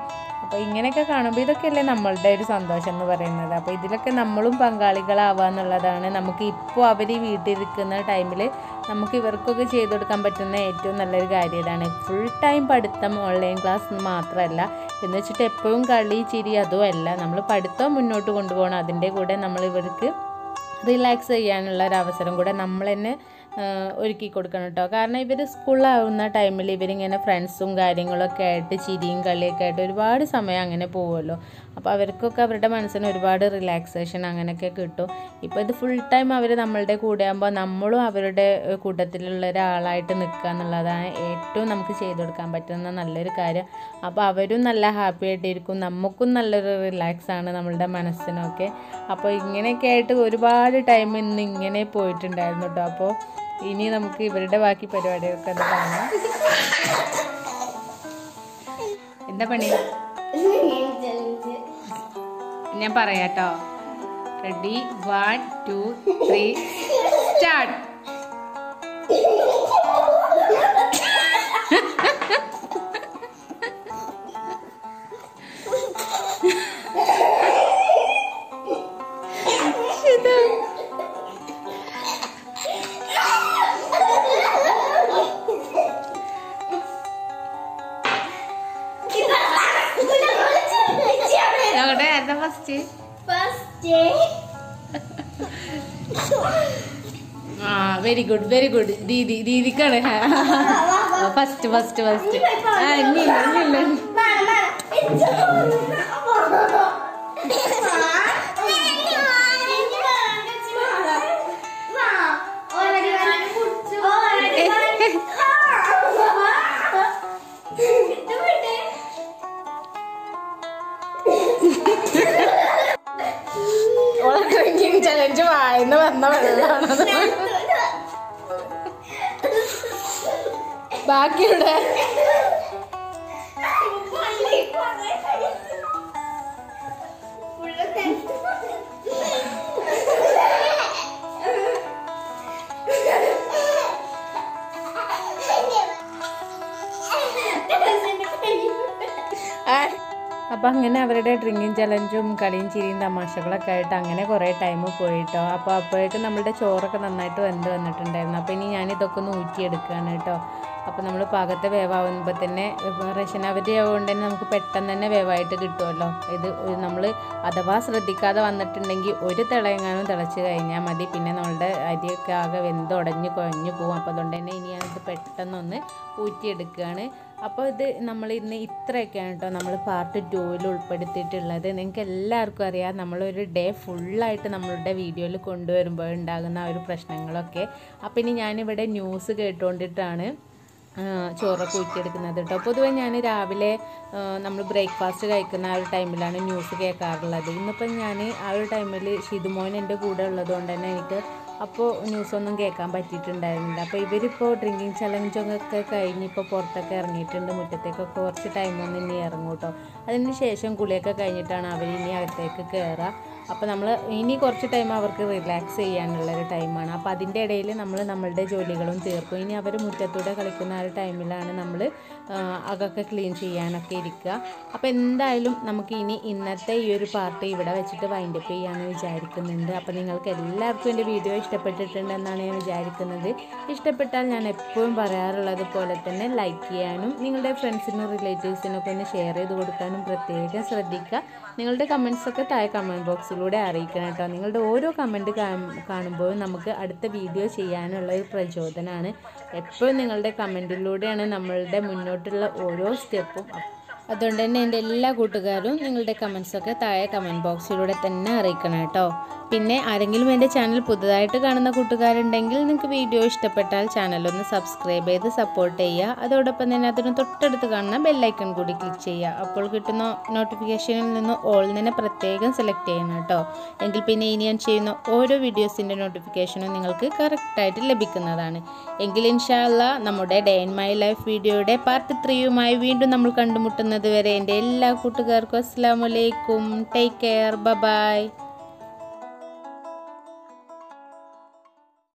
അപ്പോൾ ഇങ്ങനെയൊക്കെ കാണുമ്പോൾ ഇതൊക്കെയല്ലേ നമ്മളുടെ ഒരു സന്തോഷം എന്ന് പറയുന്നത്. അപ്പോൾ ഇതിലൊക്കെ നമ്മളും പങ്കാളികളാവുക എന്നുള്ളതാണ്. നമുക്ക് ഇപ്പോൾ അവർ വീട്ടിലിരിക്കുന്ന ടൈമിൽ നമുക്ക് ഇവർക്കൊക്കെ ചെയ്തു കൊടുക്കാൻ പറ്റുന്ന ഏറ്റവും നല്ലൊരു കാര്യം ഇതാണ്. ഫുൾ ടൈം പഠിത്തം ഓൺലൈൻ ക്ലാസ് മാത്രമല്ല എന്ന് വെച്ചിട്ട് എപ്പോഴും കളി ചിരി അതുമല്ല. നമ്മൾ പഠിത്തം മുന്നോട്ട് കൊണ്ടുപോകണം, അതിൻ്റെ കൂടെ നമ്മൾ ഇവർക്ക് റിലാക്സ് ചെയ്യാനുള്ള ഒരു അവസരം കൂടെ നമ്മൾ തന്നെ ഒരുക്കി കൊടുക്കണം കേട്ടോ. കാരണം ഇവർ സ്കൂളിലാവുന്ന ടൈമിൽ ഇവരിങ്ങനെ ഫ്രണ്ട്സും കാര്യങ്ങളൊക്കെ ആയിട്ട് ചിരിയും കളിയൊക്കെ ആയിട്ട് ഒരുപാട് സമയം അങ്ങനെ പോകുമല്ലോ. അപ്പോൾ അവർക്കൊക്കെ അവരുടെ മനസ്സിന് ഒരുപാട് റിലാക്സേഷൻ അങ്ങനെയൊക്കെ കിട്ടും. ഇപ്പോൾ ഇത് ഫുൾ ടൈം അവർ നമ്മളുടെ കൂടെ ആകുമ്പോൾ നമ്മളും അവരുടെ കൂട്ടത്തിലുള്ള ഒരാളായിട്ട് നിൽക്കുക എന്നുള്ളതാണ് ഏറ്റവും നമുക്ക് ചെയ്തു കൊടുക്കാൻ പറ്റുന്ന നല്ലൊരു കാര്യം. അപ്പോൾ അവരും നല്ല ഹാപ്പി ആയിട്ടിരിക്കും, നമുക്കും നല്ലൊരു റിലാക്സാണ് നമ്മളുടെ മനസ്സിനൊക്കെ. അപ്പോൾ ഇങ്ങനെയൊക്കെ ആയിട്ട് ഒരുപാട് ടൈം ഇന്ന് ഇങ്ങനെ പോയിട്ടുണ്ടായിരുന്നു കേട്ടോ. അപ്പോൾ ഇനി നമുക്ക് ഇവരുടെ ബാക്കി പരിപാടികളൊക്കെ ഒന്ന് കാണാം. എന്താ പണി ഞാൻ പറയാട്ടോ. Ready, 1 2 3 start. Very good very good. ദീദിക്കാണ് ഫസ്റ്റ് ഫസ്റ്റ് ഫസ്റ്റ്. ചലഞ്ച് വായന്ന് വന്ന വെള്ളമാണ് ബാക്കിയുടെ. അപ്പോൾ അങ്ങനെ അവരുടെ ഡ്രിങ്കിങ് ചലഞ്ചും കളിയും ചിരിയും തമാശകളൊക്കെ ആയിട്ട് അങ്ങനെ കുറേ ടൈം പോയിട്ടോ. അപ്പോൾ അപ്പോഴേക്കും നമ്മളുടെ ചോറൊക്കെ നന്നായിട്ട് വെന്ത് വന്നിട്ടുണ്ടായിരുന്നു. അപ്പോൾ ഇനി ഞാനിതൊക്കെ ഒന്ന് ഊറ്റിയെടുക്കുകയാണ് കേട്ടോ. അപ്പോൾ നമ്മൾ പാകത്തെ വേവാകുമ്പോൾ തന്നെ റേഷൻ അരി ആവുകൊണ്ട് തന്നെ നമുക്ക് പെട്ടെന്ന് തന്നെ വേവായിട്ട് കിട്ടുമല്ലോ. ഇത് നമ്മൾ അഥവാ ശ്രദ്ധിക്കാതെ വന്നിട്ടുണ്ടെങ്കിൽ ഒരു തിളയെങ്ങാനും തിളച്ച് കഴിഞ്ഞാൽ മതി, പിന്നെ നമ്മളുടെ അരിയൊക്കെ ആകെ വെന്തുടഞ്ഞ് കുഴഞ്ഞു പോകും. അപ്പോൾ അതുകൊണ്ട് തന്നെ ഇനി ഞാനിത് പെട്ടെന്നൊന്ന് ഊറ്റിയെടുക്കുകയാണ്. അപ്പോൾ ഇത് നമ്മൾ ഇന്ന് ഇത്രയൊക്കെയാണ് കേട്ടോ നമ്മൾ പാർട്ട് 2-ൽ ഉൾപ്പെടുത്തിയിട്ടുള്ളത്. നിങ്ങൾക്ക് എല്ലാവർക്കും അറിയാം നമ്മളൊരു ഡേ ഫുള്ളായിട്ട് നമ്മളുടെ വീഡിയോയിൽ കൊണ്ടുവരുമ്പോൾ ഉണ്ടാകുന്ന ആ ഒരു പ്രശ്നങ്ങളൊക്കെ. അപ്പോൾ ഇനി ഞാനിവിടെ ന്യൂസ് കേട്ടുകൊണ്ടിട്ടാണ് ചോറൊക്കെ ഊറ്റിയെടുക്കുന്നത് കേട്ടോ. പൊതുവെ ഞാൻ രാവിലെ നമ്മൾ ബ്രേക്ക്ഫാസ്റ്റ് കഴിക്കുന്ന ആ ഒരു ടൈമിലാണ് ന്യൂസ് കേൾക്കാറുള്ളത്. ഇന്നിപ്പം ഞാൻ ആ ഒരു ടൈമിൽ ഷിതുമോൻ എൻ്റെ കൂടെ ഉള്ളതുകൊണ്ട് തന്നെ എനിക്ക് അപ്പോൾ ന്യൂസൊന്നും കേൾക്കാൻ പറ്റിയിട്ടുണ്ടായിരുന്നില്ല. അപ്പോൾ ഇവരിപ്പോൾ ഡ്രിങ്കിങ് ചലഞ്ചൊക്കെ കഴിഞ്ഞ് ഇപ്പോൾ പുറത്തൊക്കെ ഇറങ്ങിയിട്ടുണ്ട്. മുറ്റത്തേക്കൊക്കെ കുറച്ച് ടൈമൊന്നും ഇനി ഇറങ്ങും കേട്ടോ. അതിന് ശേഷം കുളിയൊക്കെ കഴിഞ്ഞിട്ടാണ് അവർ ഇനി അകത്തേക്ക് കയറുക. അപ്പോൾ നമ്മൾ ഇനി കുറച്ച് ടൈം അവർക്ക് റിലാക്സ് ചെയ്യാനുള്ളൊരു ടൈമാണ്. അപ്പോൾ അതിൻ്റെ ഇടയിൽ നമ്മൾ നമ്മളുടെ ജോലികളും തീർക്കും. ഇനി അവർ മുറ്റത്തൂടെ കളിക്കുന്ന ആ ഒരു ടൈമിലാണ് നമ്മൾ അകൊക്കെ ക്ലീൻ ചെയ്യാനൊക്കെ ഇരിക്കുക. അപ്പോൾ എന്തായാലും നമുക്ക് ഇനി ഇന്നത്തെ ഈ ഒരു പാർട്ടി ഇവിടെ വെച്ചിട്ട് വൈൻഡപ്പ് ചെയ്യാമെന്ന് വിചാരിക്കുന്നുണ്ട്. അപ്പോൾ നിങ്ങൾക്ക് എല്ലാവർക്കും എൻ്റെ വീഡിയോ ഇഷ്ടപ്പെട്ടിട്ടുണ്ടെന്നാണ് ഞാൻ വിചാരിക്കുന്നത്. ഇഷ്ടപ്പെട്ടാൽ ഞാൻ എപ്പോഴും പറയാറുള്ളത് പോലെ തന്നെ ലൈക്ക് ചെയ്യാനും നിങ്ങളുടെ ഫ്രണ്ട്സിനും റിലേറ്റീവ്സിനൊക്കെ ഒന്ന് ഷെയർ ചെയ്ത് കൊടുക്കാനും പ്രത്യേകം ശ്രദ്ധിക്കുക. നിങ്ങളുടെ കമൻസൊക്കെ താഴെ കമൻറ്റ് ബോക്സിൽ ബോക്സിലൂടെ അറിയിക്കണം കേട്ടോ. നിങ്ങളുടെ ഓരോ കമൻറ്റ് കാണുമ്പോഴും നമുക്ക് അടുത്ത വീഡിയോ ചെയ്യാനുള്ള ഒരു പ്രചോദനമാണ്. എപ്പോഴും നിങ്ങളുടെ കമൻറ്റിലൂടെയാണ് നമ്മളുടെ മുന്നോട്ടുള്ള ഓരോ സ്റ്റെപ്പും. അതുകൊണ്ട് തന്നെ എൻ്റെ എല്ലാ കൂട്ടുകാരും നിങ്ങളുടെ കമൻസൊക്കെ താഴെ കമൻറ്റ് ബോക്സിലൂടെ തന്നെ അറിയിക്കണം കേട്ടോ. പിന്നെ ആരെങ്കിലും എൻ്റെ ചാനൽ പുതുതായിട്ട് കാണുന്ന കൂട്ടുകാരുണ്ടെങ്കിൽ നിങ്ങൾക്ക് വീഡിയോ ഇഷ്ടപ്പെട്ടാൽ ചാനലൊന്ന് സബ്സ്ക്രൈബ് ചെയ്ത് സപ്പോർട്ട് ചെയ്യുക. അതോടൊപ്പം തന്നെ അതിന് തൊട്ടടുത്ത് കാണുന്ന ബെല്ലൈക്കൺ കൂടി ക്ലിക്ക് ചെയ്യുക. അപ്പോൾ കിട്ടുന്ന നോട്ടിഫിക്കേഷനിൽ നിന്ന് ഓൾ തന്നെ പ്രത്യേകം സെലക്ട് ചെയ്യണം കേട്ടോ. എങ്കിൽ പിന്നെ ഇനി ഞാൻ ചെയ്യുന്ന ഓരോ വീഡിയോസിൻ്റെ നോട്ടിഫിക്കേഷനും നിങ്ങൾക്ക് കറക്റ്റായിട്ട് ലഭിക്കുന്നതാണ്. എങ്കിൽ ഇൻഷാ അല്ലാഹ് നമ്മുടെ ഡേ ഇൻ മൈ ലൈഫ് വീഡിയോയുടെ പാർട്ട് 3യുമായി വീണ്ടും നമ്മൾ കണ്ടുമുട്ടുന്നത് വരെ എൻ്റെ എല്ലാ കൂട്ടുകാർക്കും അസ്സലാമു അലൈക്കും. Take care. ബൈ.